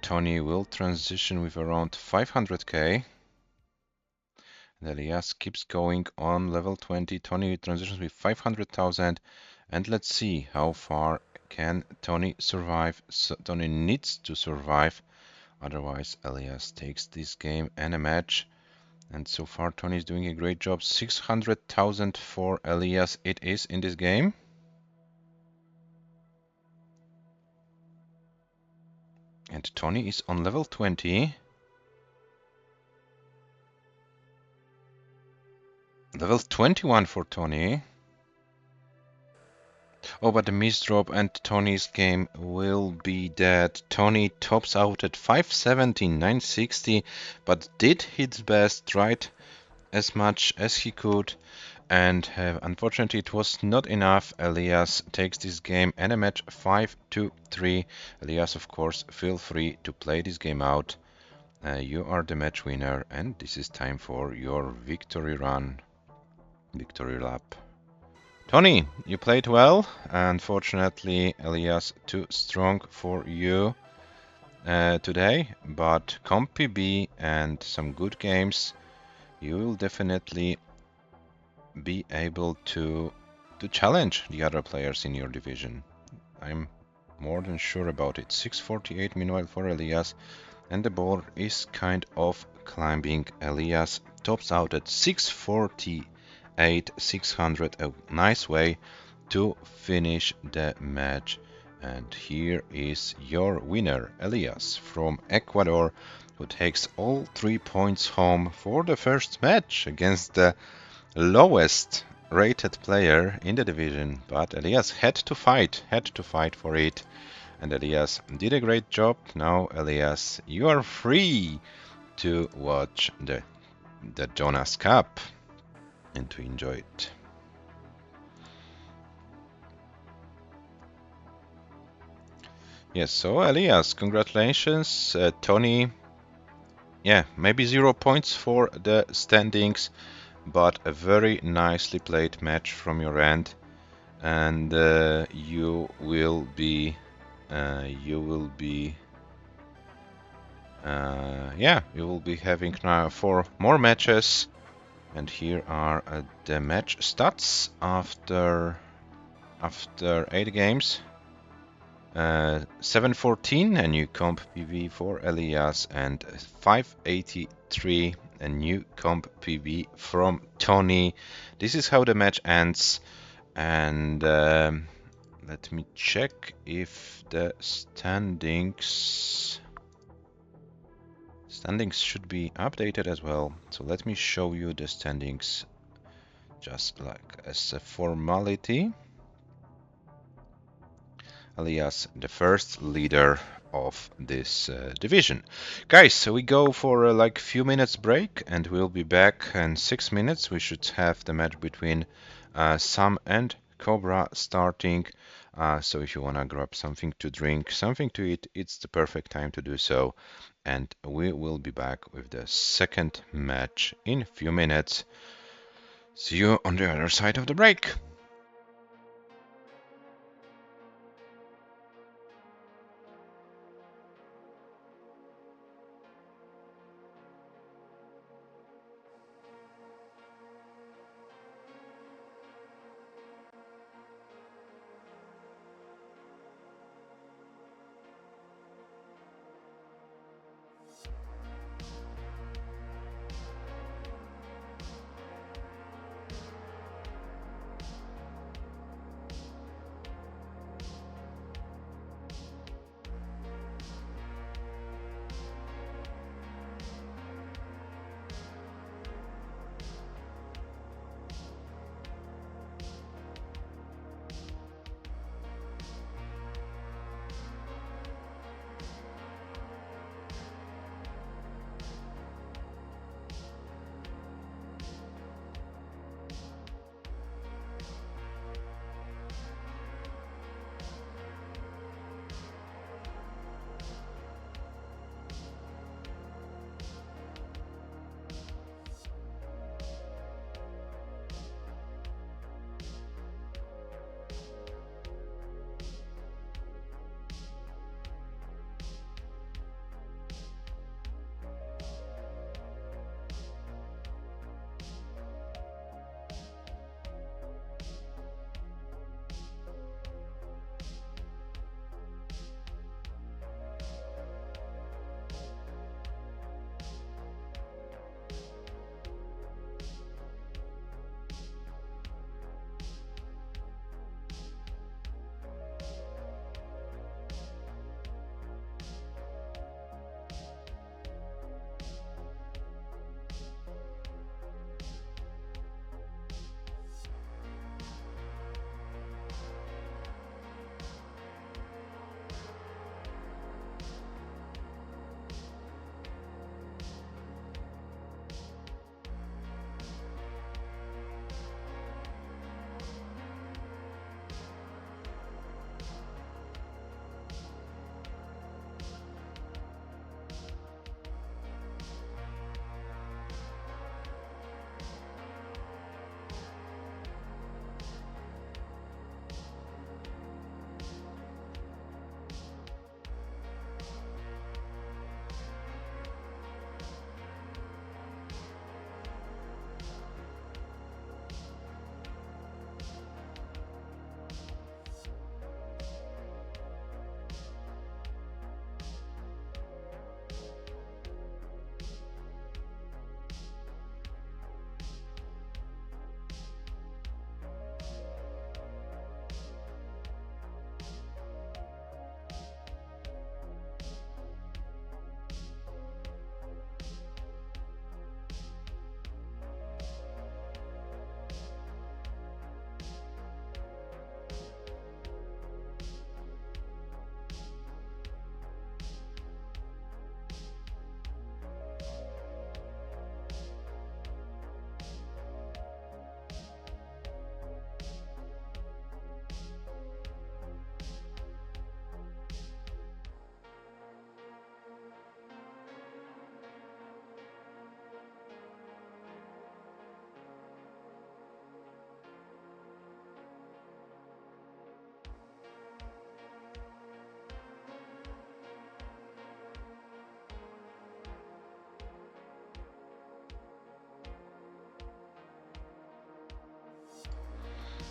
TONI will transition with around 500k. And ELIAS keeps going on level 20. TONI transitions with 500,000. And let's see how far can TONI survive. So TONI needs to survive. Otherwise, ELIAS takes this game and a match. And so far, TONI is doing a great job. 600,000 for ELIAS it is in this game. And TONI is on level 20. Level 21 for TONI. Oh, but the misdrop and TONI's game will be dead. TONI tops out at 570, 960, but did his best, tried as much as he could, and unfortunately it was not enough. ELIAS takes this game and a match 5-3. ELIAS, of course, feel free to play this game out. You are the match winner, and this is time for your victory run, victory lap. TONI, you played well. Unfortunately, ELIAS too strong for you today, but comp PB and some good games, you will definitely be able to challenge the other players in your division. I'm more than sure about it. 648 meanwhile for ELIAS, and the board is kind of climbing. ELIAS tops out at 648, 600, a nice way to finish the match. And here is your winner, ELIAS from Ecuador, who takes all 3 points home for the first match against the lowest rated player in the division. But ELIAS had to fight for it. And ELIAS did a great job. Now, ELIAS, you are free to watch the Jonas Cup and to enjoy it. Yes, so ELIAS, congratulations. TONI, yeah, maybe 0 points for the standings, but a very nicely played match from your end. And you will be having now 4 more matches. And here are the match stats after 8 games. 714, a new comp PV for ELIAS, and 583, a new comp PV from TONI. This is how the match ends. And let me check if the standings should be updated as well. So let me show you the standings just like as a formality. ELIAS, the first leader of this division. Guys, so we go for like few minutes break and we'll be back in 6 minutes. We should have the match between Sam and COBRA starting. So if you want to grab something to drink, something to eat, it's the perfect time to do so. And we will be back with the second match in a few minutes. See you on the other side of the break.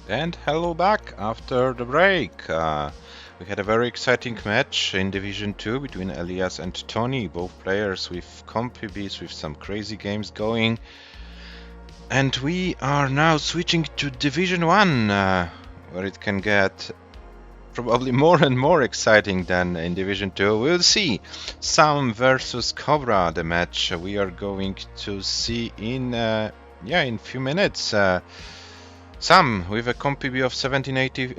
And hello back after the break. We had a very exciting match in Division 2 between ELIAS and TONI, both players with compibs with some crazy games going. And we are now switching to Division 1, where it can get probably more and more exciting than in Division 2. We'll see. Sam versus Cobra, the match we are going to see in in few minutes. Sam with a compib of 1780,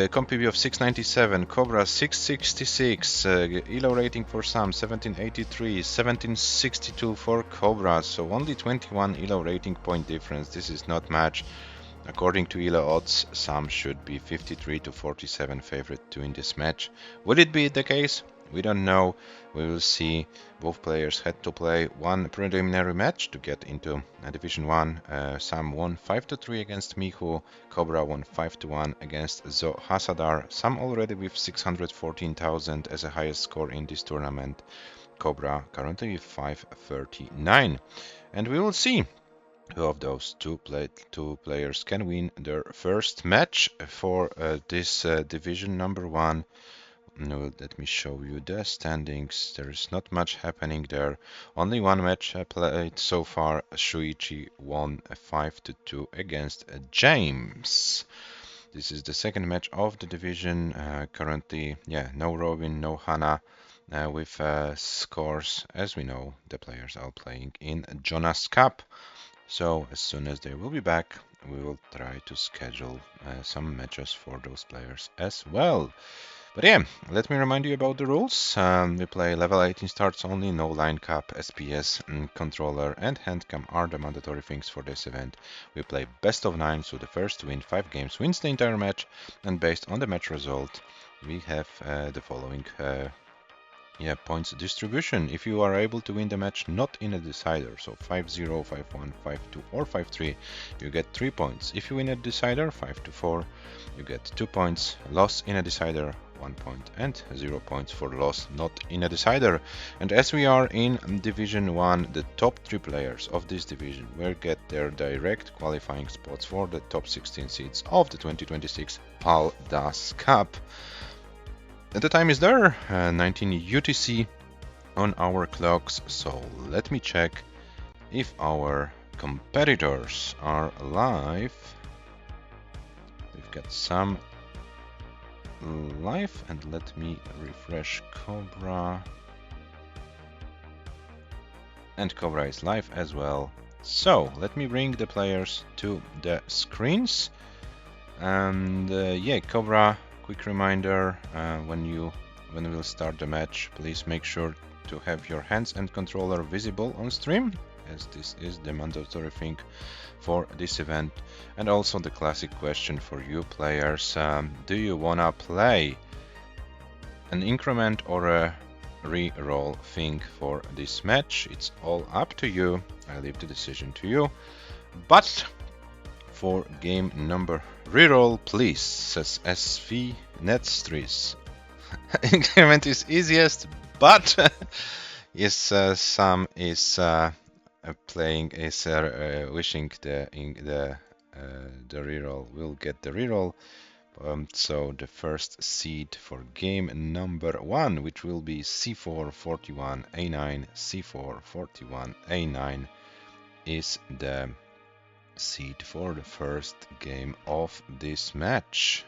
compib of 697, Cobra 666, ELO rating for Sam 1783, 1762 for Cobra, so only 21 ELO rating point difference. This is not much. According to ELO odds, Sam should be 53 to 47 favorite to win this match. Will it be the case? We don't know. We will see. Both players had to play one preliminary match to get into Division 1. Sam won 5-3 against Mihu. Cobra won 5-1 against Zo Hasadar. Sam already with 614,000 as a highest score in this tournament. Cobra currently with 539. And we will see who of those two players can win their first match for this Division number 1. Let me show you the standings. There is not much happening there. Only one match played so far. Shuichi won 5-2 against James. This is the second match of the division. Currently, no Robin, no Hana. With scores, as we know, the players are playing in Jonas Cup. So as soon as they will be back, we will try to schedule some matches for those players as well. But yeah, let me remind you about the rules. We play level 18 starts only, no line cap, SPS, controller and handcam are the mandatory things for this event. We play best of 9, so the first to win 5 games wins the entire match, and based on the match result, we have the following points distribution. If you are able to win the match not in a decider, so 5-0, 5-1, 5-2 or 5-3, you get 3 points. If you win a decider, 5-4, you get 2 points. Loss in a decider, 1 point, and 0 points for loss not in a decider. And as we are in Division 1, the top 3 players of this division will get their direct qualifying spots for the top 16 seeds of the 2026 Paldas Cup. And the time is there, 19 UTC on our clocks, so let me check if our competitors are live. We've got some live, and let me refresh Cobra. And Cobra is live as well. So let me bring the players to the screens. And Cobra, quick reminder, when we'll start the match, please make sure to have your hands and controller visible on stream, as this is the mandatory thing for this event. And also the classic question for you players, do you wanna play an increment or a re-roll thing for this match? It's all up to you. I leave the decision to you. But for game number reroll, please, says SV Netstris. Increment is easiest, but yes, Sam is wishing the reroll will get the reroll. So the first seed for game number 1, which will be C4 41 A9, C4 41 A9, is the seed for the first game of this match.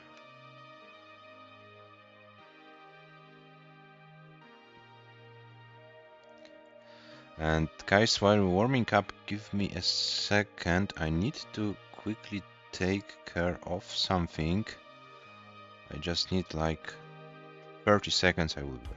And guys, while warming up, give me a second. I need to quickly take care of something. I just need like 30 seconds. I will be back.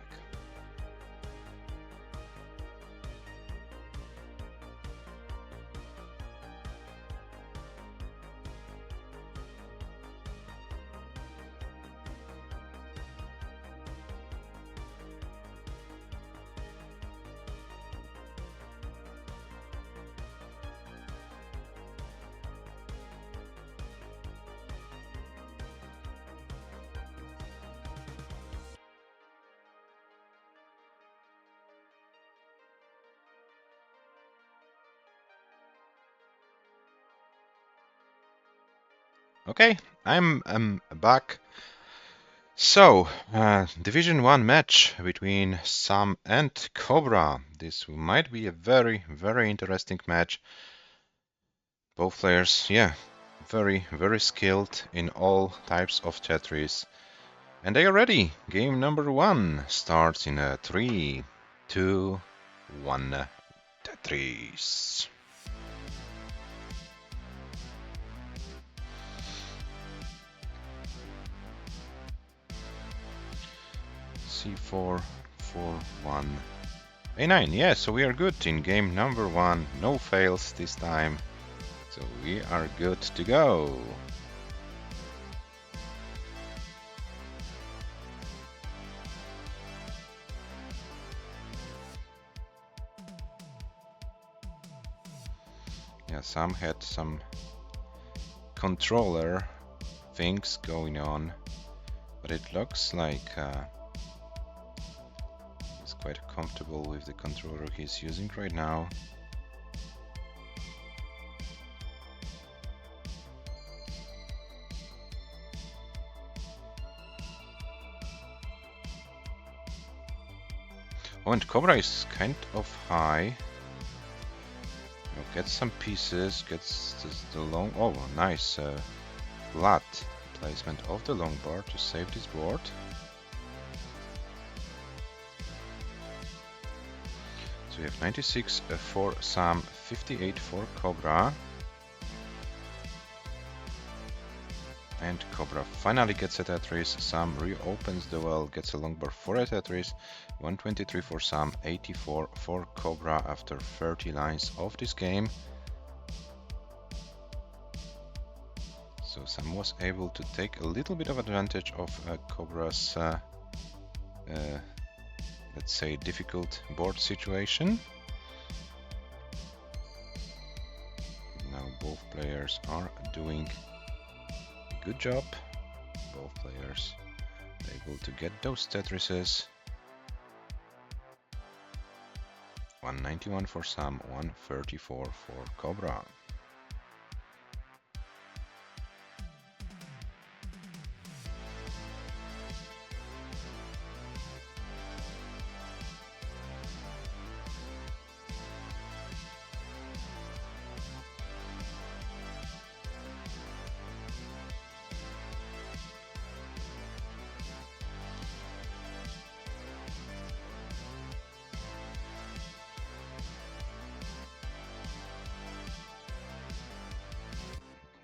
Okay, I'm back. So, Division 1 match between Sam and Cobra. This might be a very, very interesting match. Both players, yeah, very, very skilled in all types of Tetris. And they are ready. Game number 1 starts in a 3, 2, 1 Tetris. C4, 4, 1, A9. Yeah, so we are good in game number 1. No fails this time. So we are good to go. Yeah, Sam had some controller things going on, but it looks like he's quite comfortable with the controller he's using right now. Oh, and Cobra is kind of high. Gets some pieces, gets the long... Oh, nice flat placement of the long bar to save this board. So we have 96 for Sam, 58 for Cobra. And Cobra finally gets a Tetris. Sam reopens the well, gets a long bar for a Tetris. 123 for Sam, 84 for Cobra after 30 lines of this game. So Sam was able to take a little bit of advantage of Cobra's, let's say, difficult board situation. Now both players are doing a good job. Both players able to get those Tetrises. 191 for Sam, 134 for Cobra.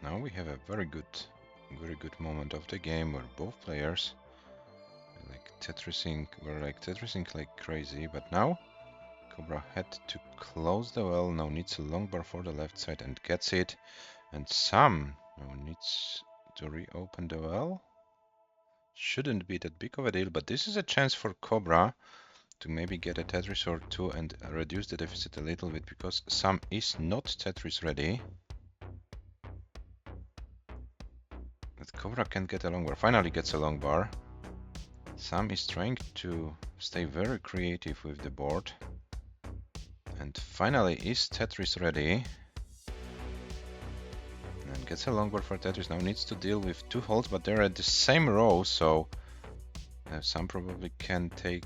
Now we have a very good moment of the game where both players were like tetrising like crazy, but now Cobra had to close the well, now needs a long bar for the left side and gets it, and Sam now needs to reopen the well. Shouldn't be that big of a deal, but this is a chance for Cobra to maybe get a Tetris or two and reduce the deficit a little bit, because Sam is not Tetris ready. But Cobra can get a long bar, finally gets a long bar. Sam is trying to stay very creative with the board. And finally is Tetris ready. And gets a long bar for Tetris, now needs to deal with two holes, but they're at the same row, so Sam probably can take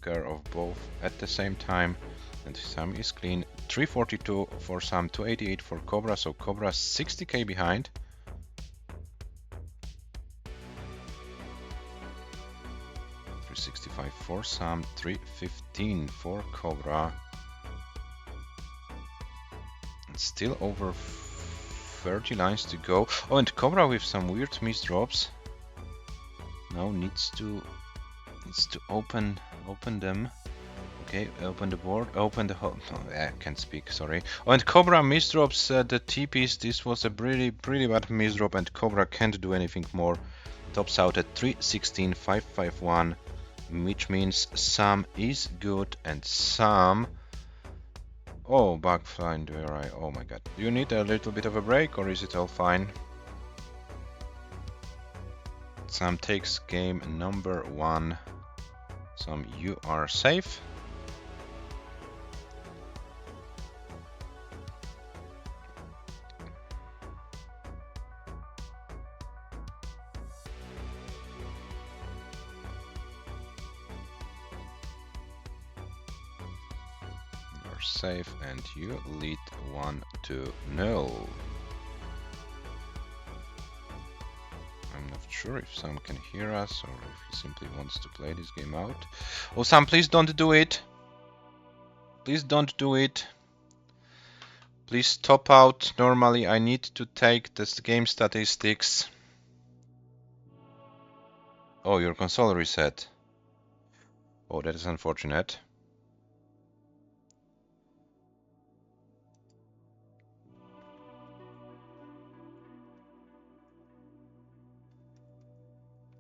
care of both at the same time. And Sam is clean. 342 for Sam, 288 for Cobra, so Cobra 60k behind. $365 for Sam, 315 for Cobra. And still over 30 lines to go. Oh, and Cobra with some weird misdrops. Now needs to open them. Okay, open the board, open the hole. No, I can't speak, sorry. Oh, and Cobra misdrops the T-piece. This was a pretty bad misdrop, and Cobra can't do anything more. Tops out at 316, 551, which means Sam is good, and Sam... Oh, backflying to right. Oh my god. Do you need a little bit of a break, or is it all fine? Sam takes game number 1. Sam, you are safe. are safe and you lead 1-0. I'm not sure if Sam can hear us or if he simply wants to play this game out. Oh, Sam, please don't do it. Please don't do it. Please top out. Normally I need to take this game statistics. Oh, your console reset. Oh, that is unfortunate.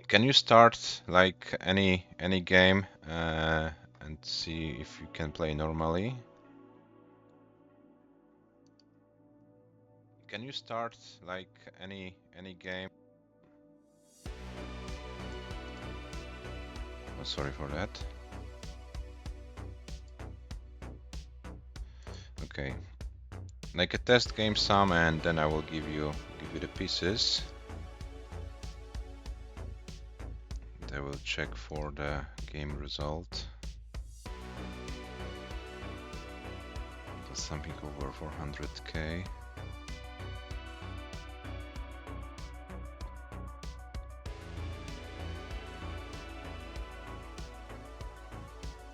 Can you start like any game and see if you can play normally? Can you start like any game? Oh, sorry for that. Okay, like a test game some, and then I will give you the pieces. I will check for the game result. That's something over 400k.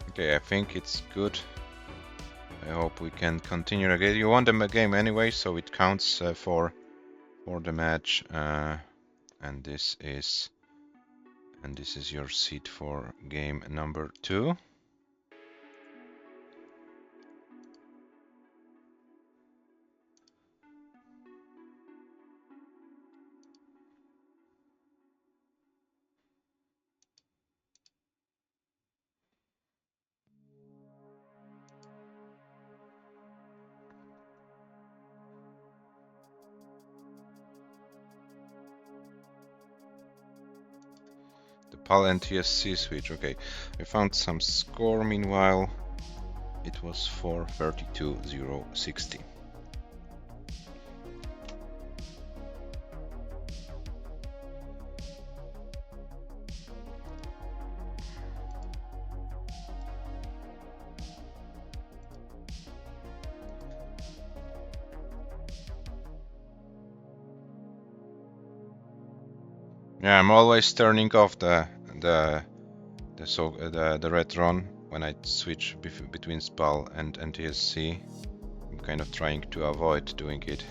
Okay, I think it's good. I hope we can continue again. You won the game anyway, so it counts for the match, and this is your seat for game number 2. The PAL and TSC switch. Okay, I found some score meanwhile. It was 432,060. Yeah, I'm always turning off the red run when I switch between SPAL and TSC. I'm kind of trying to avoid doing it.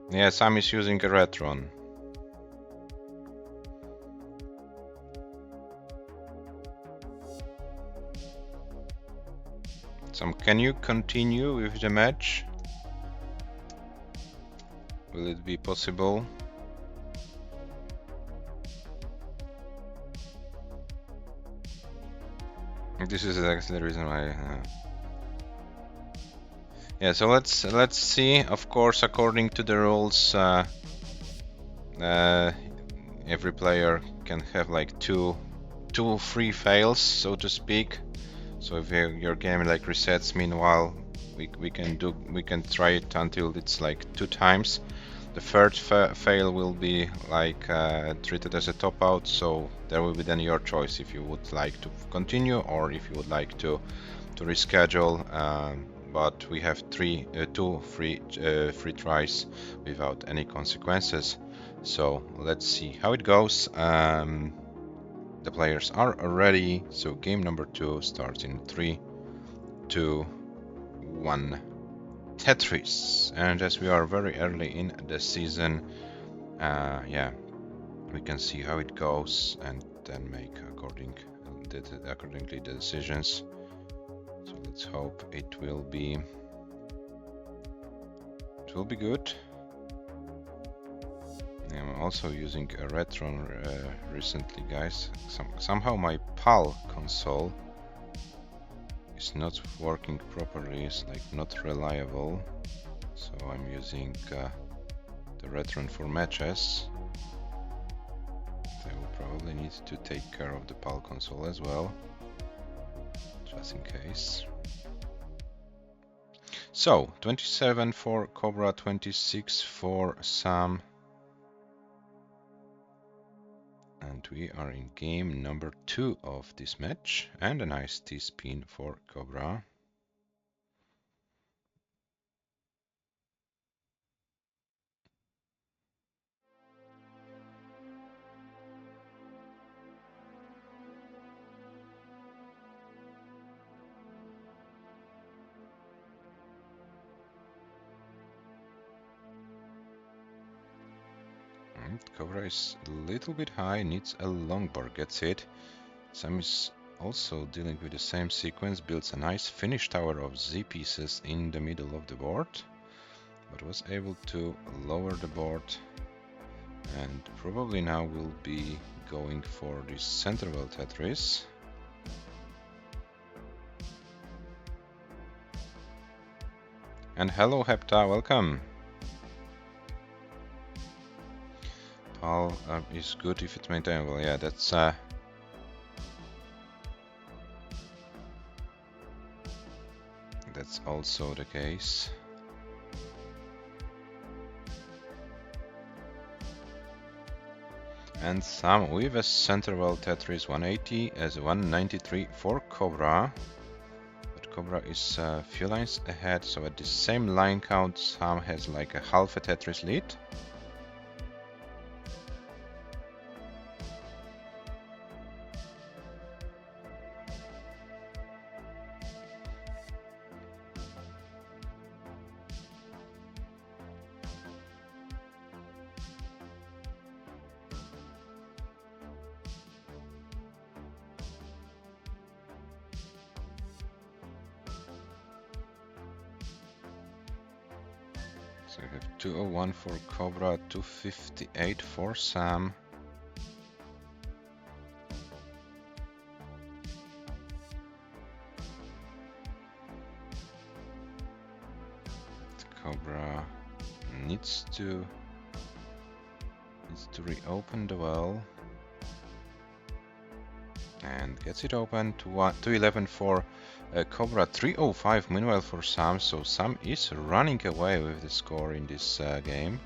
Yeah, Sam is using a red run. Sam, can you continue with the match? Will it be possible? This is exactly the reason why. Yeah, so let's see. Of course, according to the rules, every player can have like two free fails, so to speak. So if your game like resets, meanwhile, we can try it until it's like 2 times. The third fail will be like treated as a top out, so there will be then your choice if you would like to continue or if you would like to reschedule. But we have 2 free tries without any consequences. So let's see how it goes. The players are ready, so game number 2 starts in 3, 2, 1. Tetris. And as we are very early in the season, yeah, we can see how it goes and then make accordingly the decisions. So let's hope it will be good. I'm also using a Retron recently, guys. Somehow my PAL console is not working properly. It's like not reliable. So I'm using the the Retron for matches. They will probably need to take care of the PAL console as well, just in case. So, 27 for Cobra, 26 for Sam. And we are in game number 2 of this match. And a nice T-spin for Cobra. And Cobra is a little bit high, needs a long board, gets it. Sam is also dealing with the same sequence, builds a nice finish tower of Z pieces in the middle of the board, but was able to lower the board, and probably now will be going for this center well Tetris. And hello Hepta, welcome! PAL is good if it's maintainable, yeah, that's also the case. And Sam with a center well Tetris 180 as 193 for Cobra. But Cobra is a few lines ahead, so at the same line count Sam has like a half a Tetris lead. So we have 201 for Cobra, 258 for Sam. Cobra needs to reopen the well. And gets it open to 211 for Cobra, 305 meanwhile for Sam, so Sam is running away with the score in this game.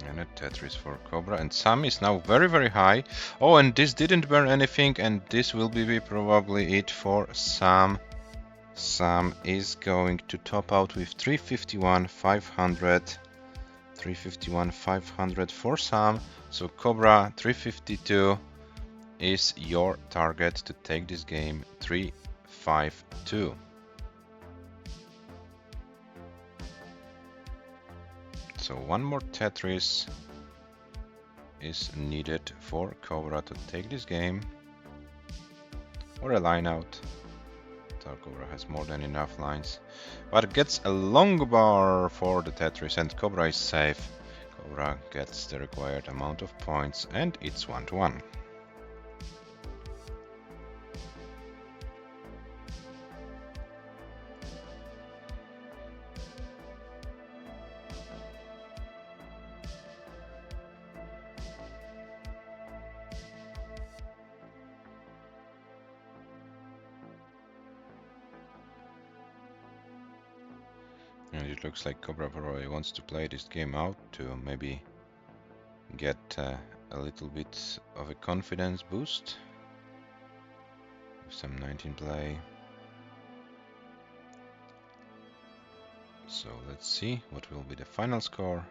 And a Tetris for Cobra, and Sam is now very high. Oh, and this didn't burn anything, and this will be probably it for Sam. Sam is going to top out with 351 500. 351 500 for Sam. So Cobra 352 is your target to take this game 3-5-2. So one more Tetris is needed for Cobra to take this game, or a line out. So Cobra has more than enough lines, but gets a long bar for the Tetris, and Cobra is safe. Cobra gets the required amount of points, and it's 1-1. And it looks like Cobra probably wants to play this game out to maybe get a little bit of a confidence boost with some 19 play. So let's see what will be the final score.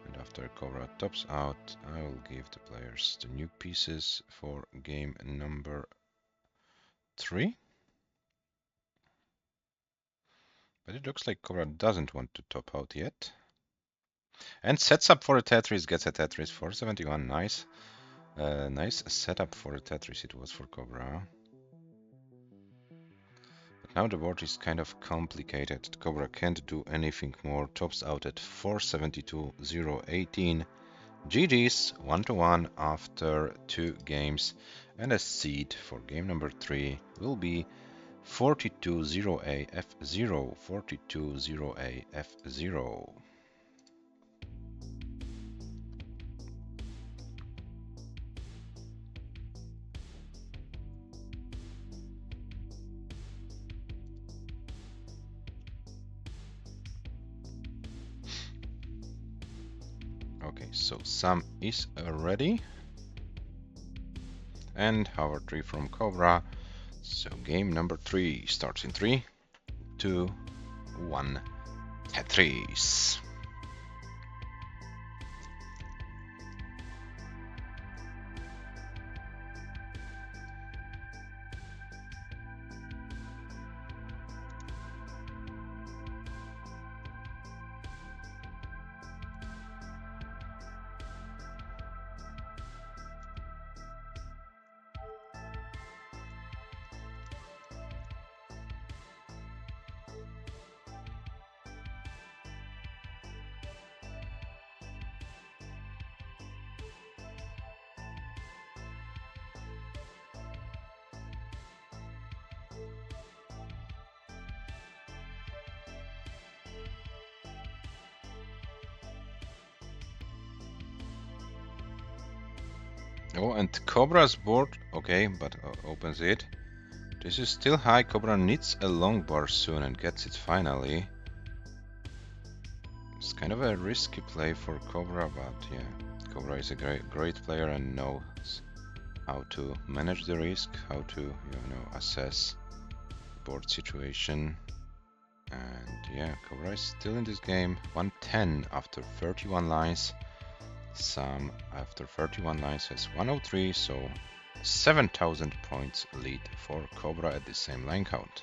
And after Cobra tops out, I will give the players the new pieces for game number 3. But it looks like Cobra doesn't want to top out yet. And sets up for a Tetris, gets a Tetris 471, nice. Nice setup for a Tetris it was for Cobra. But now the board is kind of complicated. Cobra can't do anything more. Tops out at 472-018. GG's 1-1 after 2 games. And a seed for game number 3 will be 42-0AF0. 42-0AF0. Okay, so Sam is ready. And Howard 3 from Cobra. So game number 3 starts in 3, 2, 1. Tetris. Oh, and Cobra's board, okay, but opens it. This is still high. Cobra needs a long bar soon and gets it finally. It's kind of a risky play for Cobra, but yeah, Cobra is a great player and knows how to manage the risk, how to assess board situation. And yeah, Cobra is still in this game. 110 after 31 lines. Sam after 31 lines has 103, so 7,000 points lead for Cobra at the same line count.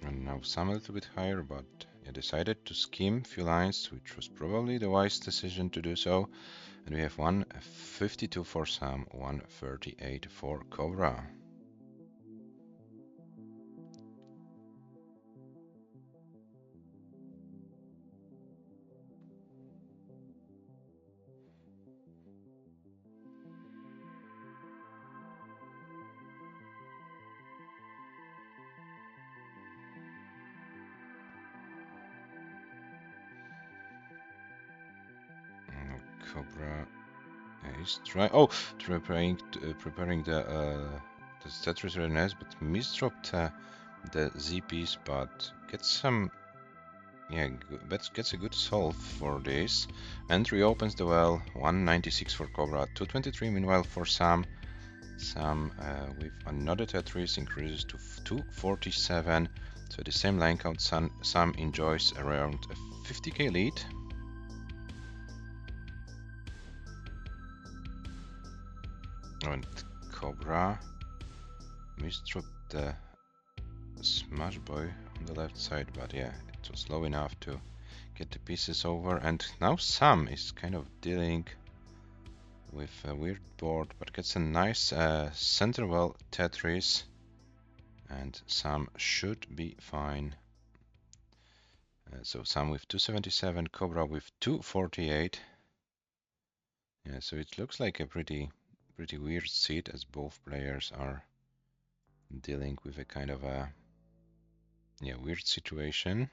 And now Sam a little bit higher, but he decided to skim a few lines, which was probably the wise decision to do so. And we have 152 for Sam, 138 for Cobra. Cobra is trying. Oh, preparing the Tetris readiness, but misdropped the Z piece, but gets some. Yeah, gets a good solve for this, and reopens the well. 196 for Cobra, 223 meanwhile for Sam. Sam with another Tetris increases to 247. So the same line count. Sam enjoys around a 50k lead. And Cobra misdropped the Smash Boy on the left side, but yeah, it was low enough to get the pieces over. And now Sam is kind of dealing with a weird board, but gets a nice center well Tetris, and Sam should be fine. So Sam with 277, Cobra with 248. Yeah, so it looks like a pretty weird seat, as both players are dealing with a kind of a weird situation.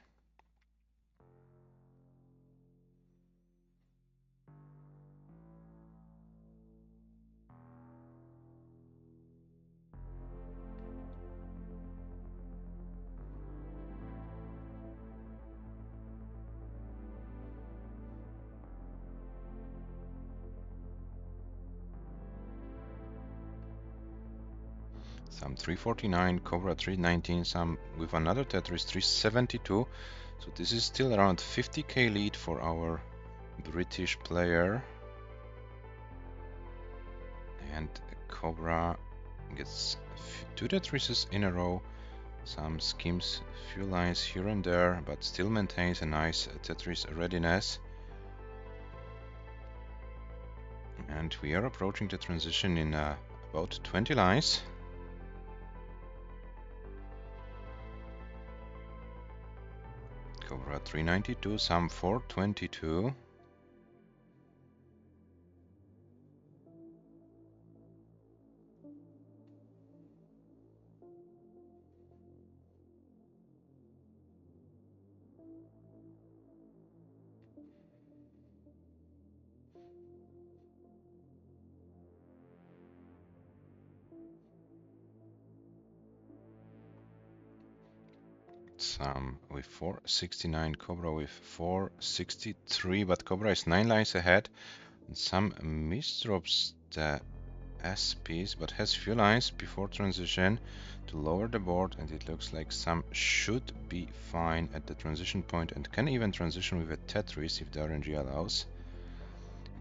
Sam 349, Cobra 319, Sam with another Tetris 372. So this is still around 50k lead for our British player. And Cobra gets 2 Tetrises in a row. Some skims few lines here and there, but still maintains a nice Tetris readiness. And we are approaching the transition in about 20 lines. Cobra 392, some 422. Some with 469, Cobra with 463, but Cobra is 9 lines ahead. And some misdrops the S piece, but has few lines before transition to lower the board, and it looks like some should be fine at the transition point and can even transition with a Tetris if the RNG allows.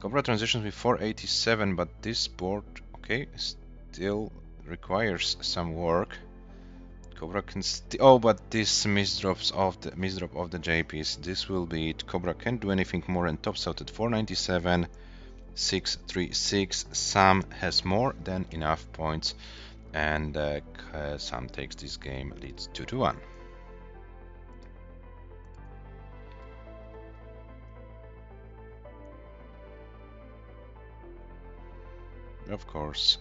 Cobra transitions with 487, but this board, okay, still requires some work. Cobra can oh, but this misdrop of the J piece, this will be it. Cobra can't do anything more and tops out at 497, 636. Sam has more than enough points, and Sam takes this game, leads 2-1. Of course,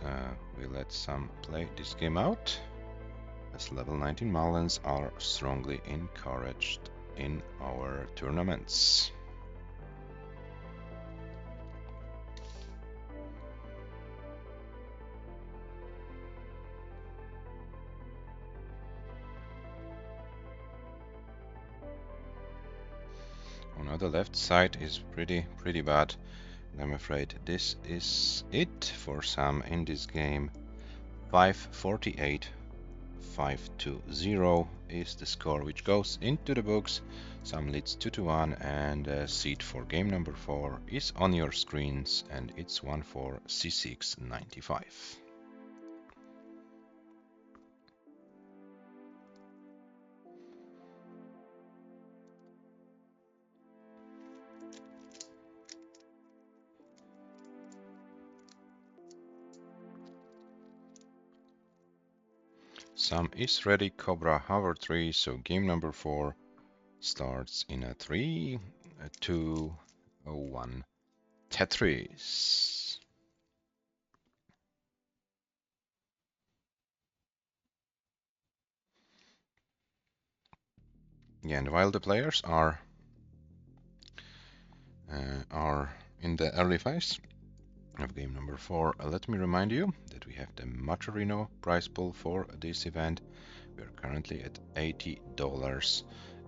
we let Sam play this game out, as level 19 Malins are strongly encouraged in our tournaments. On the left side is pretty bad. I'm afraid this is it for Sam in this game. 548, 520 is the score which goes into the books. Sam leads 2-1, and seed for game number 4 is on your screens, and it's 14C695. Sam is ready, Cobra hover 3, so game number 4 starts in a 3, 2, 1, Tetris. Yeah, and while the players are in the early phase of game number 4, let me remind you that we have the Maturino prize pool for this event. We are currently at $80.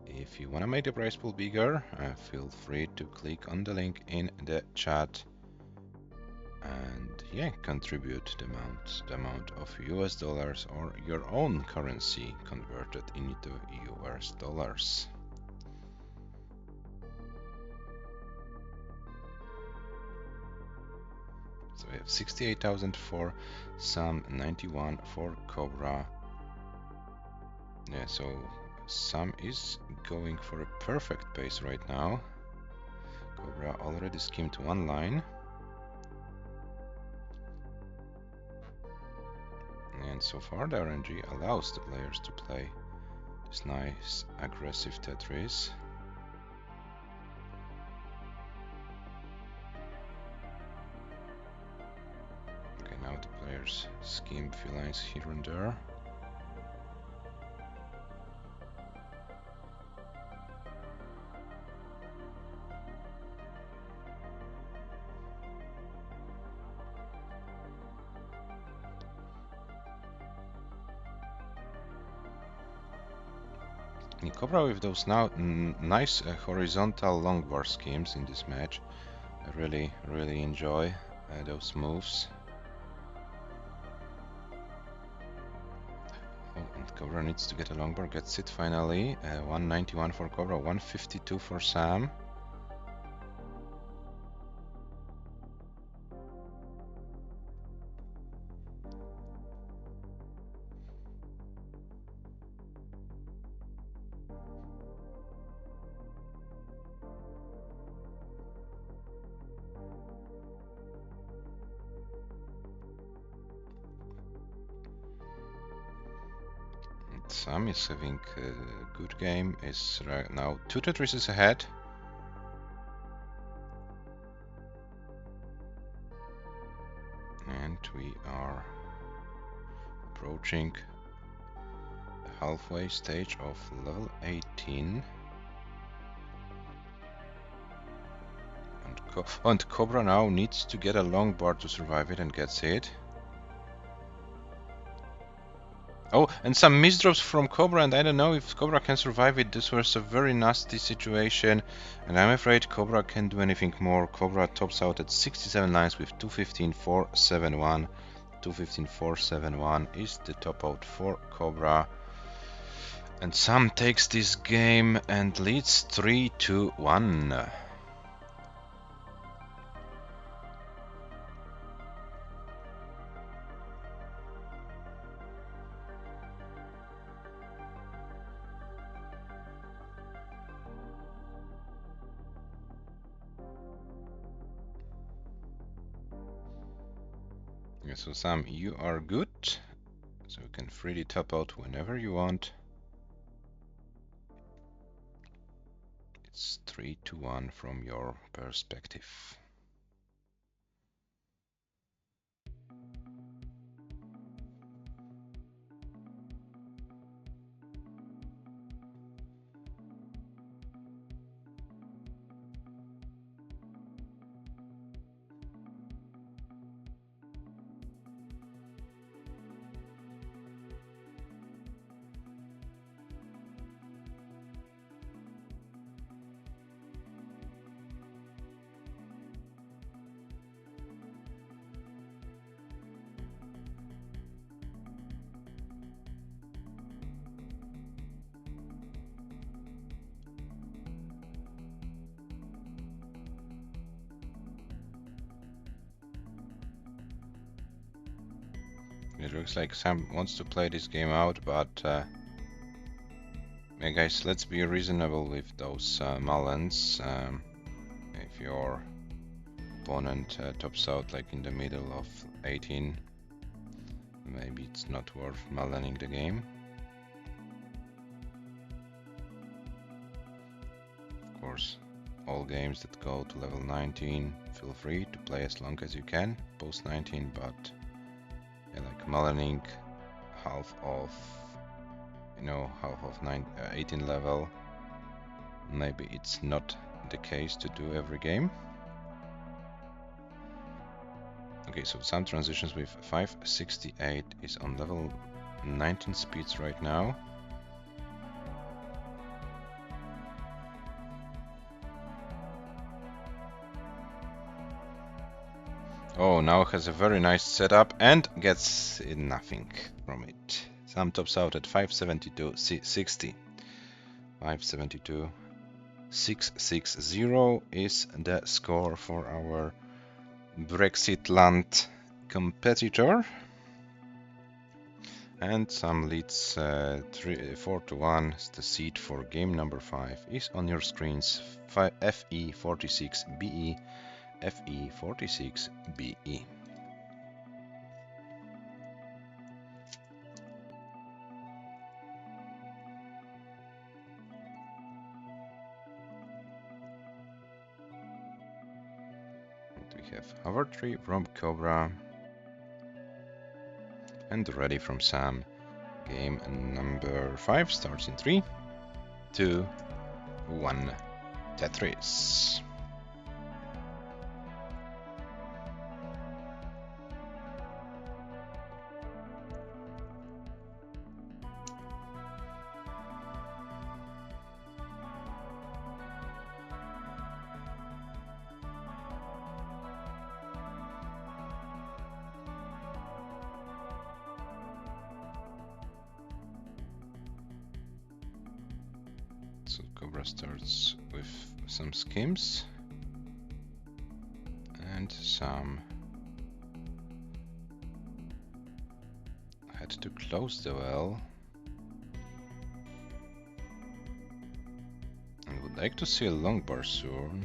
If you want to make the prize pool bigger, feel free to click on the link in the chat and yeah, contribute the amount of US dollars or your own currency converted into US dollars. So we have 68,000 for Sam, 91 for Cobra. Yeah, so Sam is going for a perfect pace right now. Cobra already skimmed one line. And so far the RNG allows the players to play this nice aggressive Tetris. Okay, now the players skim a few lines here and there. Cobra with those now nice horizontal long bar schemes in this match. I really enjoy those moves. Oh, and Cobra needs to get a long bar, gets it finally. 191 for Cobra, 152 for Sam. Sam is having a good game, is right now 2 Tetrises ahead. And we are approaching the halfway stage of level 18. And Cobra now needs to get a long bar to survive it and gets it. Oh, and some misdrops from Cobra, and I don't know if Cobra can survive it. This was a very nasty situation, and I'm afraid Cobra can't do anything more. Cobra tops out at 67 lines with 215.471. 215.471 is the top out for Cobra. And Sam takes this game and leads 3-1. So Sam, you are good, so you can freely top out whenever you want. It's 3-1 from your perspective. It looks like Sam wants to play this game out, but yeah, guys, let's be reasonable with those Mullins. If your opponent tops out like in the middle of 18, maybe it's not worth mullining the game. Of course, all games that go to level 19, feel free to play as long as you can post 19, but yeah, like mullining half of, you know, half of 18 level, maybe it's not the case to do every game. Okay, so Sam transitions with 568, is on level 19 speeds right now. Oh, now has a very nice setup and gets nothing from it. Sam tops out at 572.60. 572.660 is the score for our Brexit land competitor. And Sam leads 4-1. The seed for game number 5 is on your screens. FE46BE. FE46BE. And we have Hover Tree from Cobra and ready from Sam. Game number 5 starts in 3, 2, 1. Tetris. So Cobra starts with some skims and some had to close the well and would like to see a long bar soon.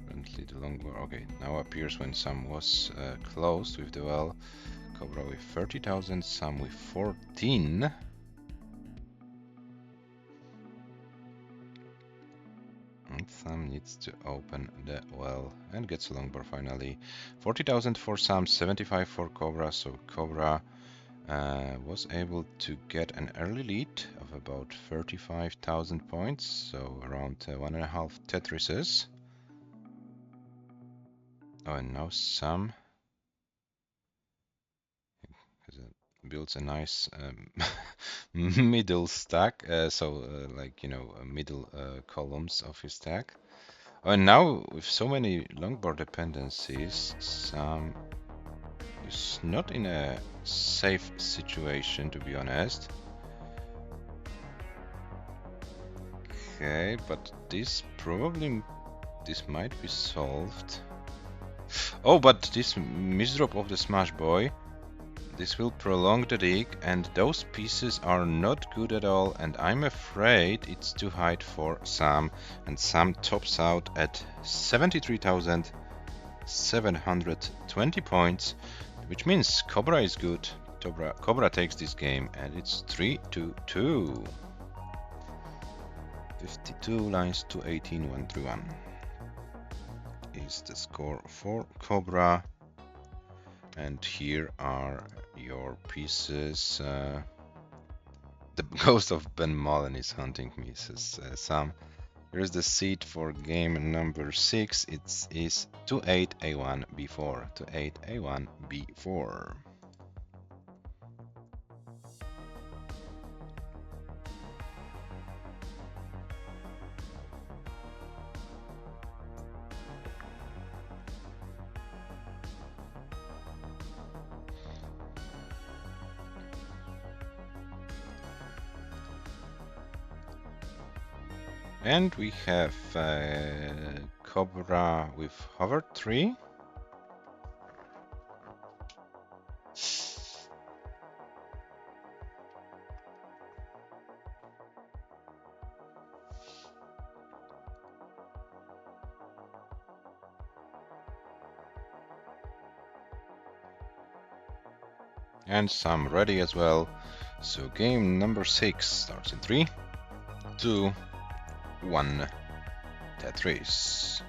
Currently the long bar, okay, now appears when Sam was closed with the well. Cobra with 30,000, Sam with 14. And Sam needs to open the well and gets a long bar finally. 40,000 for Sam, 75 for Cobra, so Cobra was able to get an early lead of about 35,000 points, so around 1.5 Tetrises. Oh, and now Sam builds a nice middle stack, like, you know, middle columns of his stack. Oh, and now with so many longboard dependencies, Sam is not in a safe situation, to be honest. Okay, but this might be solved. Oh, but this misdrop of the Smash Boy, this will prolong the dig, and those pieces are not good at all, and I'm afraid it's too high for Sam, and Sam tops out at 73,720 points, which means Cobra is good. Cobra takes this game, and it's 3-2. 52 lines to 18, 131 is the score for Cobra. And here are your pieces. The ghost of Ben Mullen is hunting me, says Sam. Here's the seed for game number 6. It is 28A1 B4. 28A1 B4. And we have Cobra with hover 3. And Sam ready as well. So game number 6 starts in 3, 2, 1. Tetris.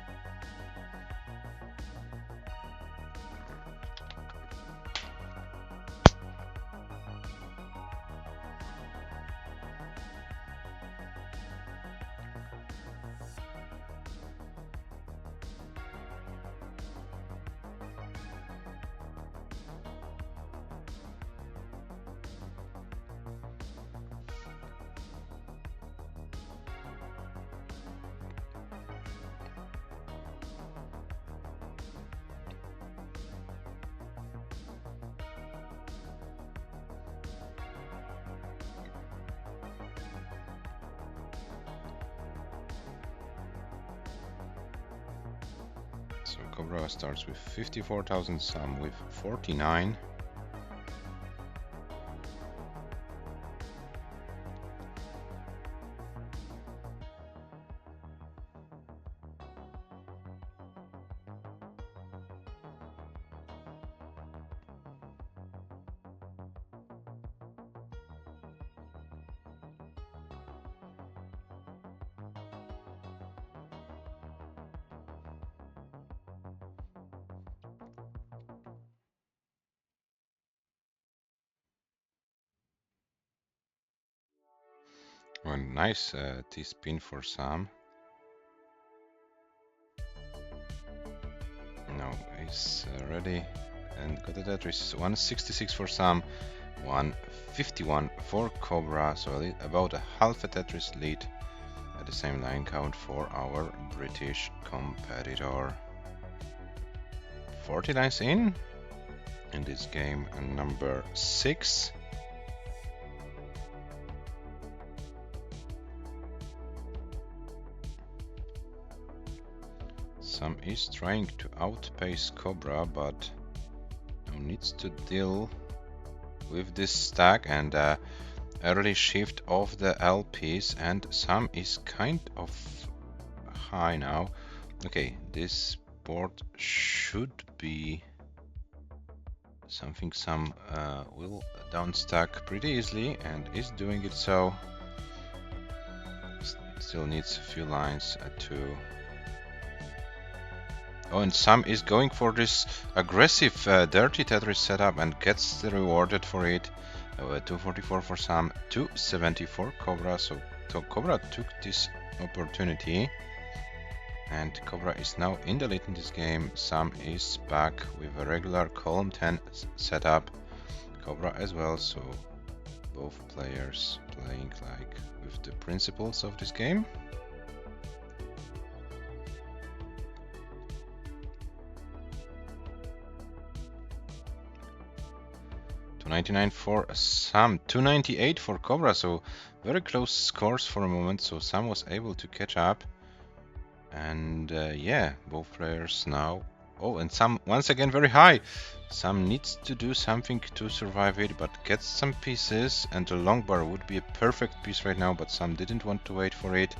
So Cobra starts with 54,000, Sam with 49. Oh, nice T-spin for Sam. Now he's ready and got the Tetris. 166 for Sam, 151 for Cobra, so about a half a Tetris lead at the same line count for our British competitor. 40 lines in this game number 6. Sam is trying to outpace Cobra, but now needs to deal with this stack and early shift of the LPs, and Sam is kind of high now. Okay, this board should be something Sam will downstack pretty easily, and is doing it so. Still needs a few lines to... Oh, and Sam is going for this aggressive dirty Tetris setup and gets rewarded for it. 244 for Sam, 270 for Cobra. So Cobra took this opportunity. And Cobra is now in the lead in this game. Sam is back with a regular column 10 setup. Cobra as well, so both players playing like with the principles of this game. $299 for Sam, 298 for Cobra, so very close scores for a moment, so Sam was able to catch up. And yeah, both players now... Oh, and Sam once again very high. Sam needs to do something to survive it, but gets some pieces, and the long bar would be a perfect piece right now, but Sam didn't want to wait for it.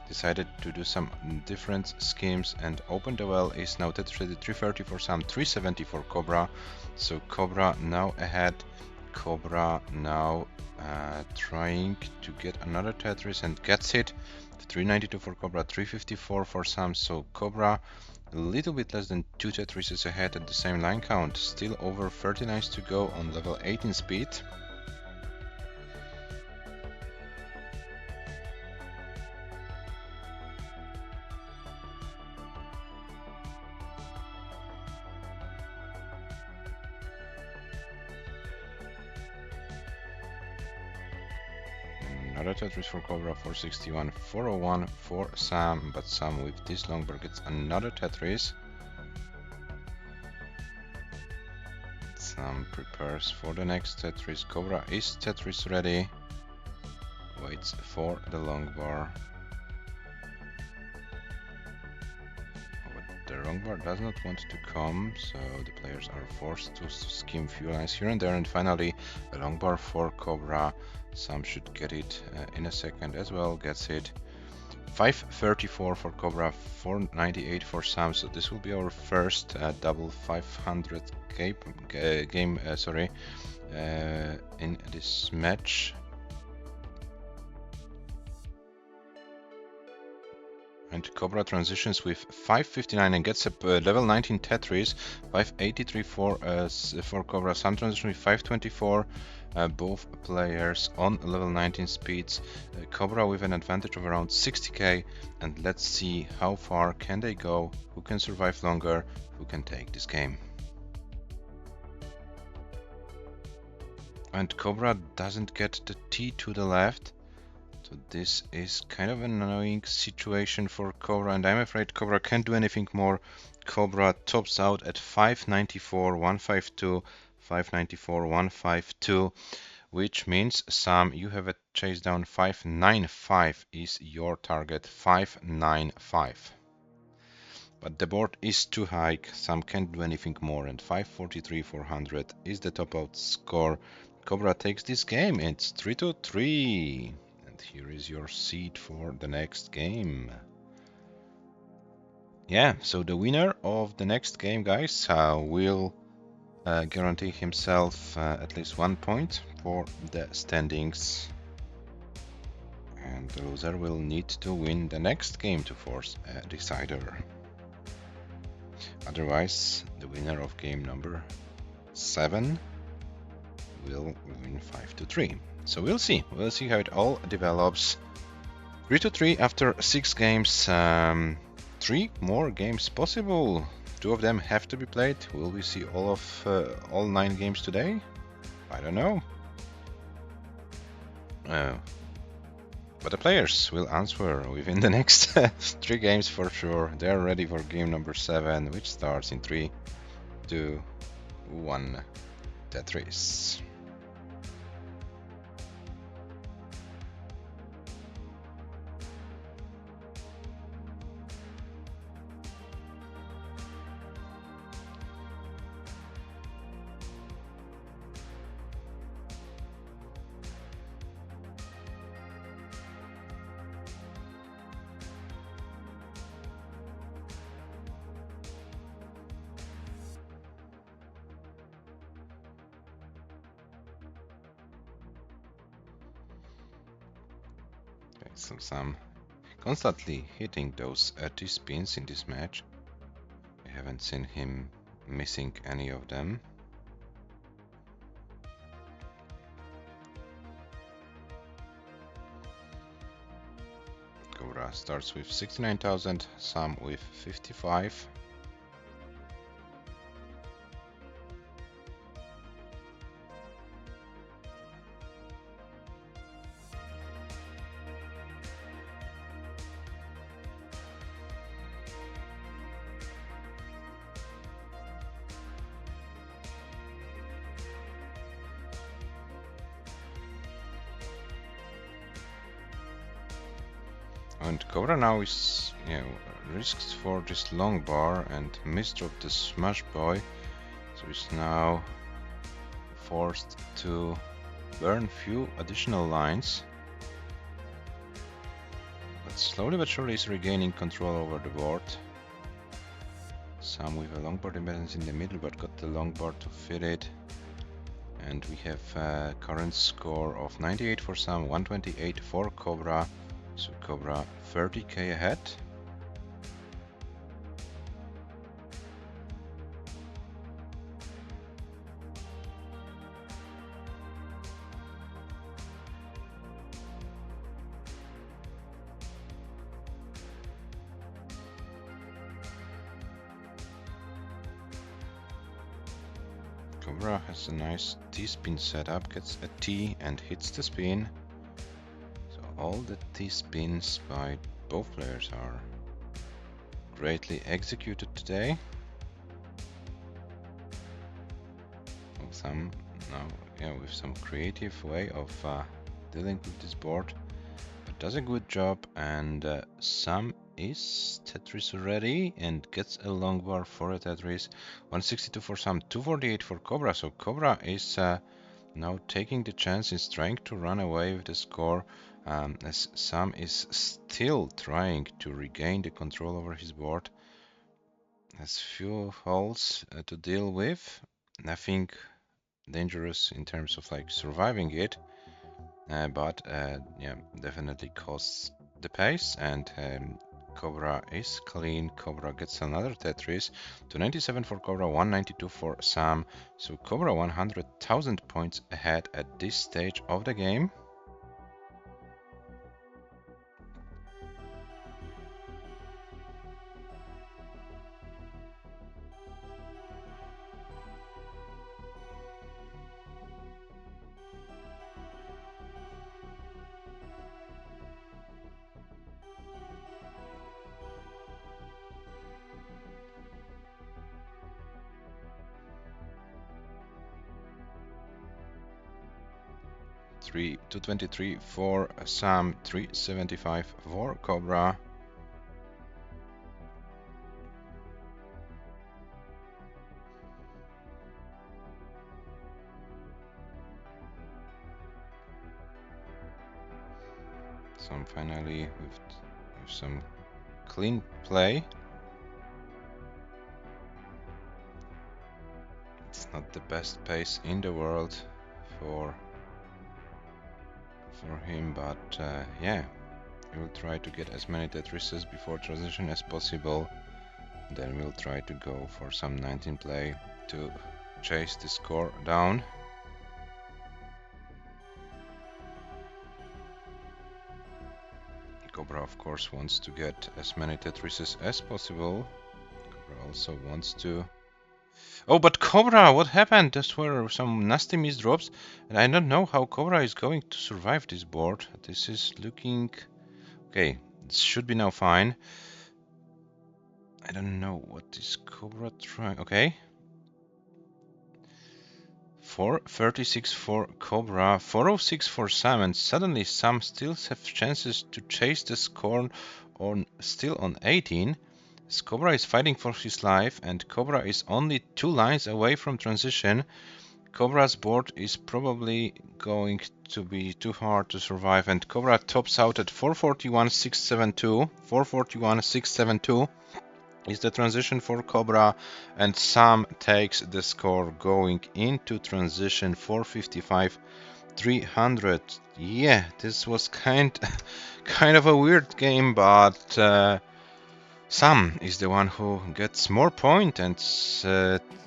Decided to do some different schemes and open the well. Is now Tetris ready. 330 for Sam, 370 for Cobra. So Cobra now ahead. Cobra now trying to get another Tetris and gets it. 392 for Cobra, 354 for Sam. So Cobra a little bit less than 2 Tetrises ahead at the same line count. Still over 30 lines to go on level 18 speed. Another Tetris for Cobra, 461, 401 for Sam, but Sam with this long bar gets another Tetris. Sam prepares for the next Tetris. Cobra is Tetris ready. Waits for the long bar. But the long bar does not want to come, so the players are forced to scheme few lines here and there, and finally a long bar for Cobra. Sam should get it in a second as well, gets it. 534 for Cobra, 498 for Sam, so this will be our first double 500 game in this match. And Cobra transitions with 559 and gets a level 19 Tetris. 583 for Cobra. Sam transitions with 524. Both players on level 19 speeds. Cobra with an advantage of around 60k, and let's see how far can they go, who can survive longer, who can take this game. And Cobra doesn't get the T to the left, so this is kind of an annoying situation for Cobra, and I'm afraid Cobra can't do anything more. Cobra tops out at 594, 152. 594, 152, which means Sam, you have a chase down. 595 is your target. 595. But the board is too high. Sam can't do anything more, and 543, 400 is the top out score. Cobra takes this game. It's 3-3, and here is your seed for the next game. Yeah, so the winner of the next game, guys, will guarantee himself at least 1 point for the standings, and the loser will need to win the next game to force a decider. Otherwise, the winner of game number 7 will win 5-3. So we'll see how it all develops. 3-3 after 6 games. 3 more games possible. 2 of them have to be played. Will we see all 9 games today? I don't know. But the players will answer within the next 3 games for sure. They are ready for game number 7, which starts in 3, 2, 1. Tetris. So Sam constantly hitting those T-spins in this match. We haven't seen him missing any of them. Cobra starts with 69,000, Sam with 55. And Cobra now is, risks for this long bar and misdrop the smash boy, so he's now forced to burn few additional lines. But slowly but surely is regaining control over the board. Sam with a long board imbalance in the middle, but got the long bar to fit it. And we have a current score of 98 for Sam, 128 for Cobra. So Cobra 30k ahead. Cobra has a nice T-spin setup, gets a T and hits the spin. All the T-spins by both players are greatly executed today. Some now, with some creative way of dealing with this board, but does a good job. And Sam is Tetris ready and gets a long bar for a Tetris. 162 for Sam, 248 for Cobra. So Cobra is now taking the chance, is trying to run away with the score. As Sam is still trying to regain the control over his board. Has few holes to deal with, nothing dangerous in terms of like surviving it, but definitely costs the pace. And Cobra is clean. Cobra gets another Tetris. 297 for Cobra, 192 for Sam. So Cobra 100,000 points ahead at this stage of the game. Three 223 for Sam, 375 for Cobra. Sam finally with some clean play. It's not the best pace in the world for him, but yeah, he will try to get as many Tetrises before transition as possible. Then we'll try to go for some 19 play to chase the score down. Cobra of course wants to get as many Tetrises as possible. Cobra also wants to... Oh, but Cobra, what happened? Those were some nasty misdrops, and I don't know how Cobra is going to survive this board. This is looking... Okay, it should be now fine. I don't know what is Cobra trying... Okay. 436 for Cobra, 406 for Sam, and suddenly Sam still have chances to chase the score still on 18. As Cobra is fighting for his life, and Cobra is only 2 lines away from transition. Cobra's board is probably going to be too hard to survive, and Cobra tops out at 441.672. 441.672 is the transition for Cobra, and Sam takes the score going into transition 455 300. Yeah, this was kind of a weird game, but Sam is the one who gets more points and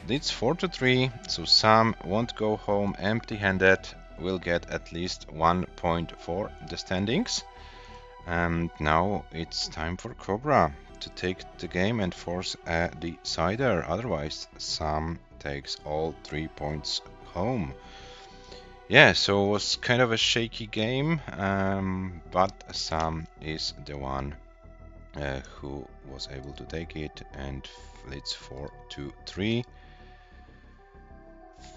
leads 4-3. So Sam won't go home empty-handed. Will get at least 1 point for the standings. And now it's time for Cobra to take the game and force a decider. Otherwise, Sam takes all 3 points home. Yeah, so it was kind of a shaky game, but Sam is the one who was able to take it and leads 4-3.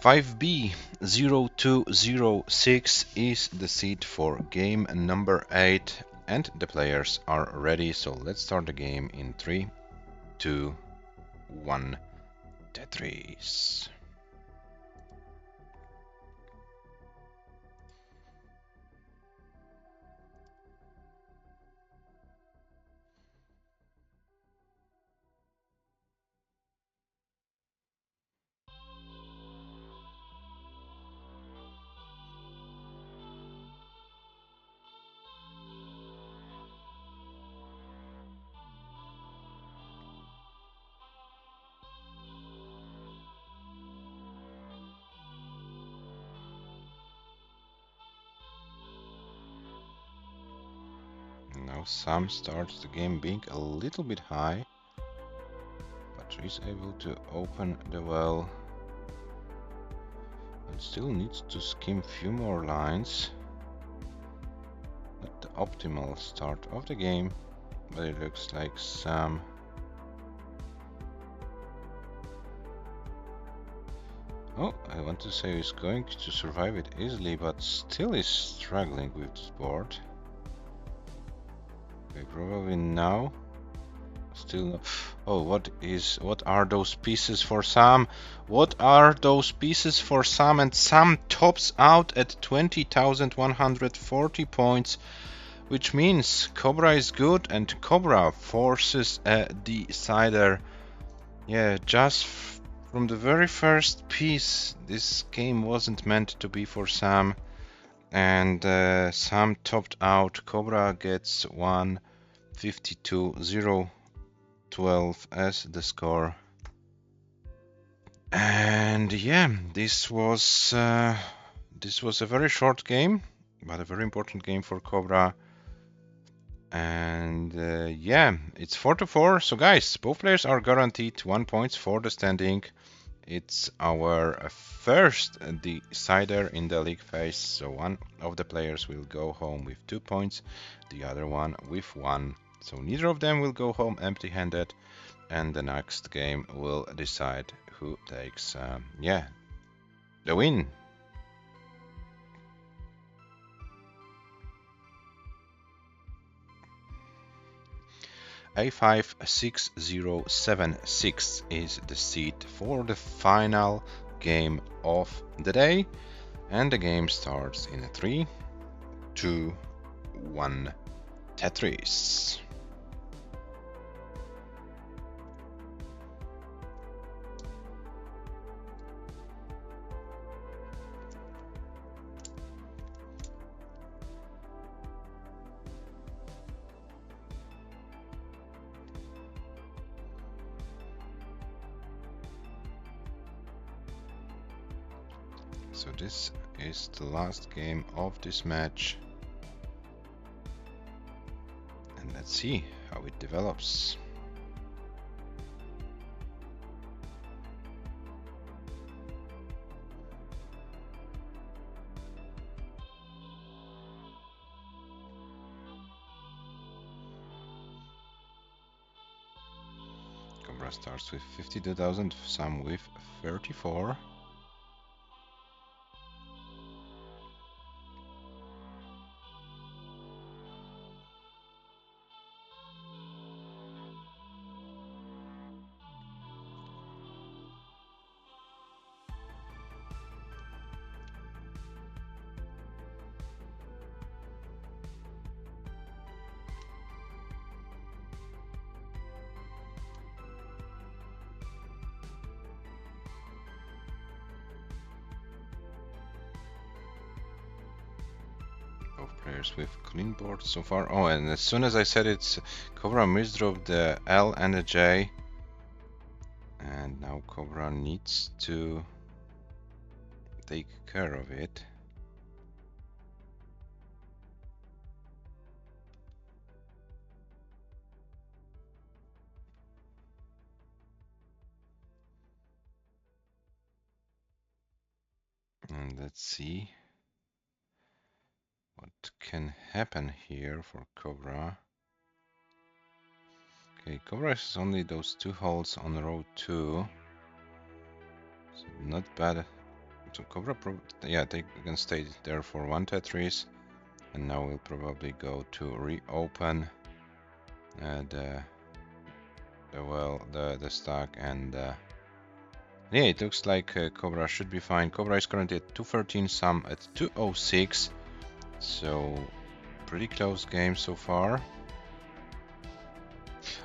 5B0206 is the seed for game number 8, and the players are ready. So let's start the game in 3, 2, 1. Tetris. Now Sam starts the game being a little bit high, but is able to open the well and still needs to skim few more lines. Not the optimal start of the game, but it looks like Sam I want to say he's going to survive it easily, but still is struggling with this board. Okay, probably now. Still no. Oh, what are those pieces for Sam? What are those pieces for Sam? And Sam tops out at 20,140 points, which means Cobra is good and Cobra forces a decider. Yeah, just from the very first piece, this game wasn't meant to be for Sam, and Sam topped out. Cobra gets 152.012 as the score. And yeah, this was a very short game, but a very important game for Cobra. And yeah, it's 4-4. So guys, both players are guaranteed 1 point for the standing. It's our first decider in the league phase, so one of the players will go home with 2 points, the other one with 1. So neither of them will go home empty-handed, and the next game will decide who takes the win. A56076 is the seed for the final game of the day, and the game starts in 3, 2, 1. Tetris. So this is the last game of this match, and let's see how it develops. Cobra starts with 52,000, Sam with 34. players with clean boards so far. Oh, and as soon as I said it's Cobra misdropped the L and the J. And now Cobra needs to take care of it. And let's see what can happen here for Cobra. Okay, Cobra has only those 2 holes on row 2. So not bad. So Cobra, yeah, they can stay there for 1 Tetris. And now we'll probably go to reopen the stack, and yeah, it looks like Cobra should be fine. Cobra is currently at 213, Sam at 206, so pretty close game so far.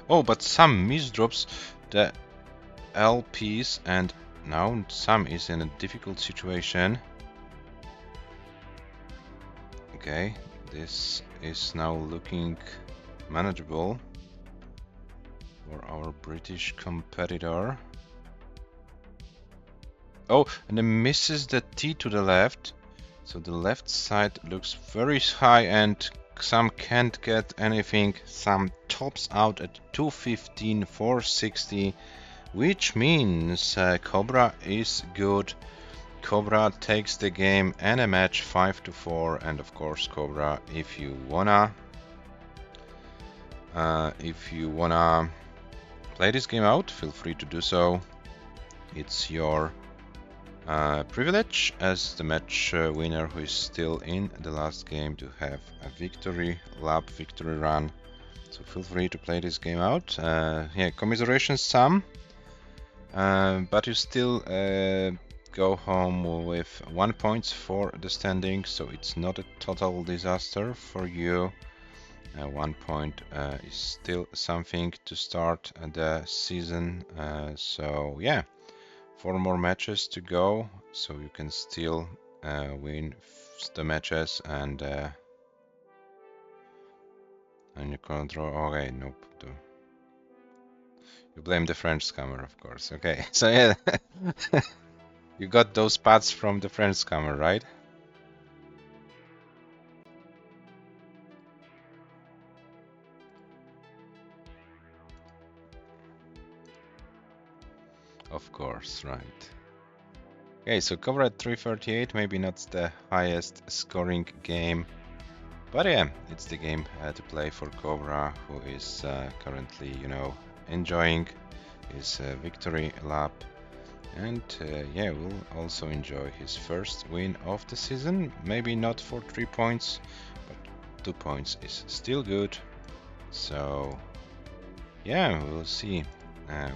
Oh, but Sam misdrops the L piece, and now Sam is in a difficult situation. Okay, this is now looking manageable for our British competitor. Oh, and it misses the T to the left. So the left side looks very high and Sam can't get anything. Sam tops out at 215, 460, which means Cobra is good. Cobra takes the game and a match 5-4, and of course Cobra, if you wanna play this game out, feel free to do so. It's your privilege as the match winner who is still in the last game to have a victory lap, victory run. So feel free to play this game out. Yeah, commiserations, Sam. But you still go home with 1 point for the standing, so it's not a total disaster for you. 1 point is still something to start the season. So yeah, 4 more matches to go, so you can still win the matches and you control. Okay, nope. You blame the French scammer, of course. Okay, so yeah, you got those pads from the French scammer, right? Of course, right. Okay, so Cobra at 338, maybe not the highest scoring game, but yeah, it's the game to play for Cobra, who is currently, you know, enjoying his victory lap, and yeah, will also enjoy his first win of the season. Maybe not for 3 points, but 2 points is still good. So yeah, we'll see.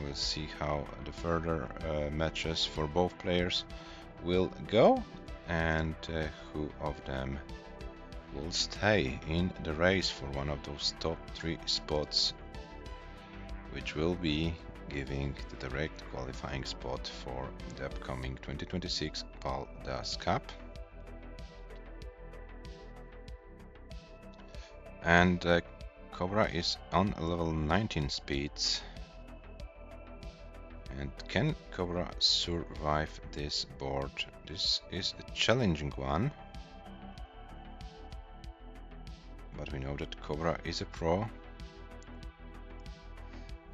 We'll see how the further matches for both players will go, and who of them will stay in the race for one of those top 3 spots, which will be giving the direct qualifying spot for the upcoming 2026 Paldas Cup. And Cobra is on level 19 speeds. And can Cobra survive this board? This is a challenging one, but we know that Cobra is a pro.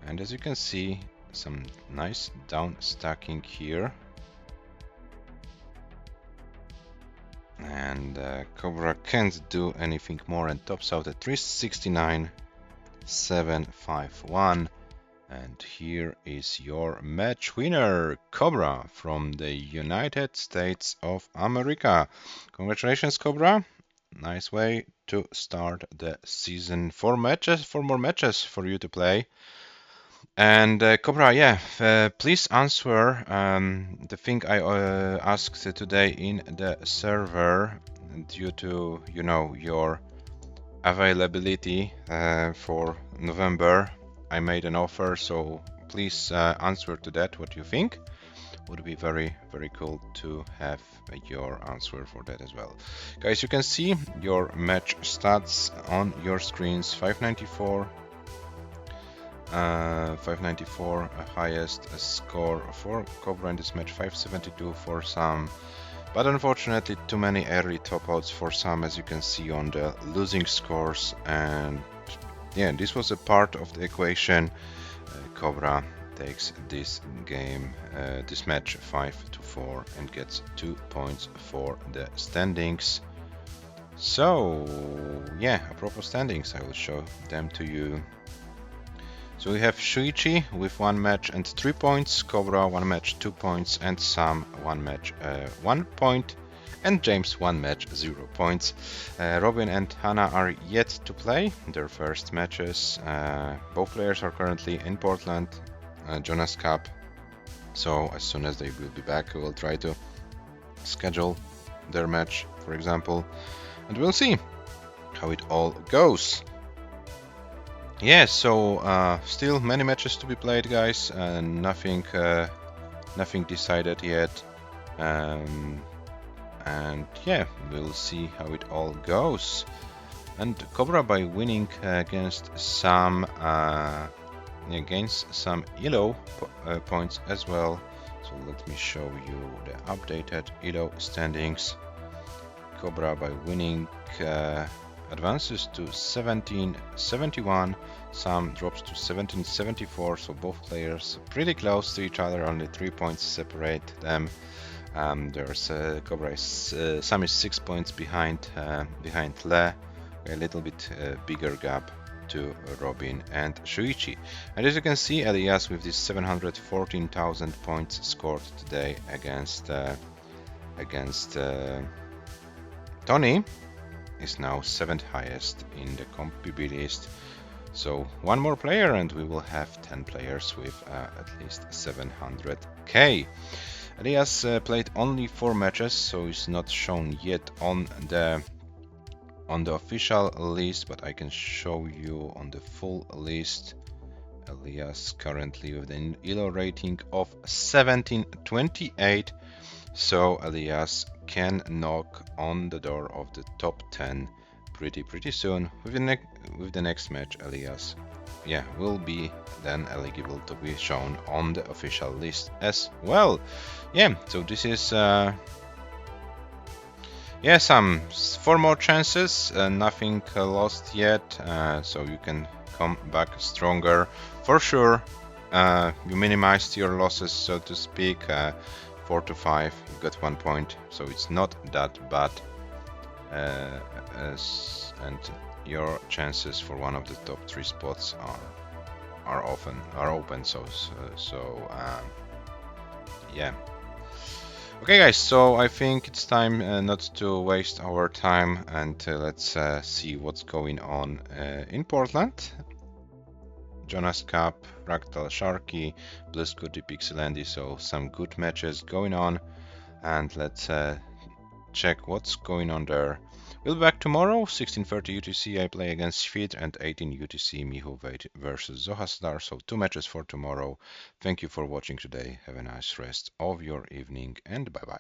And as you can see, some nice down stacking here. And Cobra can't do anything more and tops out at 369, 751. And here is your match winner, Cobra from the United States of America. Congratulations, Cobra. Nice way to start the season. 4 more matches for you to play. And Cobra, yeah, please answer the thing I asked today in the server due to, you know, your availability for November. I made an offer, so please answer to that what you think. Would be very, very cool to have your answer for that as well. Guys, you can see your match stats on your screens. 594, 594 highest score for COBRA in this match, 572 for Sam. But unfortunately, too many early top outs for Sam, as you can see on the losing scores. And yeah, this was a part of the equation. COBRA takes this game, this match 5-4 and gets 2 points for the standings. So yeah, apropos standings, I will show them to you. So we have Shuichi with 1 match and 3 points, COBRA 1 match 2 points, and Sam 1 match 1 point, and James 1 match 0 points. Robin and Hannah are yet to play their first matches. Both players are currently in Portland, Jonas Cup. So as soon as they will be back, we will try to schedule their match, for example, and we'll see how it all goes. Yeah, so still many matches to be played, guys. Nothing decided yet. And yeah, we'll see how it all goes. And COBRA, by winning against some ELO points as well. So let me show you the updated ELO standings. COBRA, by winning, advances to 1771. Sam drops to 1774. So both players pretty close to each other. Only 3 points separate them. There's COBRA Sam is 6 points behind Le, a little bit bigger gap to Robin and Shuichi. And as you can see, ELIAS with this 714,000 points scored today against TONI is now 7th highest in the ComPB list. So one more player and we will have 10 players with at least 700k. ELIAS played only 4 matches, so it's not shown yet on the official list, but I can show you on the full list. ELIAS currently with an ELO rating of 1728, so ELIAS can knock on the door of the top 10 pretty soon. With the next match, ELIAS will be then eligible to be shown on the official list as well. Yeah, so this is some 4 more chances, nothing lost yet, so you can come back stronger for sure. You minimized your losses, so to speak. 4 to 5, you got 1 point, so it's not that bad. And your chances for one of the top 3 spots are open. Yeah. Okay, guys. So I think it's time not to waste our time, and let's see what's going on in Portland. Jonas Cup, Fractal Sharky, Blizzcurdy, Pixelandy, so some good matches going on, and let's check what's going on there. We'll be back tomorrow, 16:30 UTC. I play against Svid, and 18 UTC Mihu versus Zohasdar. So 2 matches for tomorrow. Thank you for watching today. Have a nice rest of your evening, and bye bye.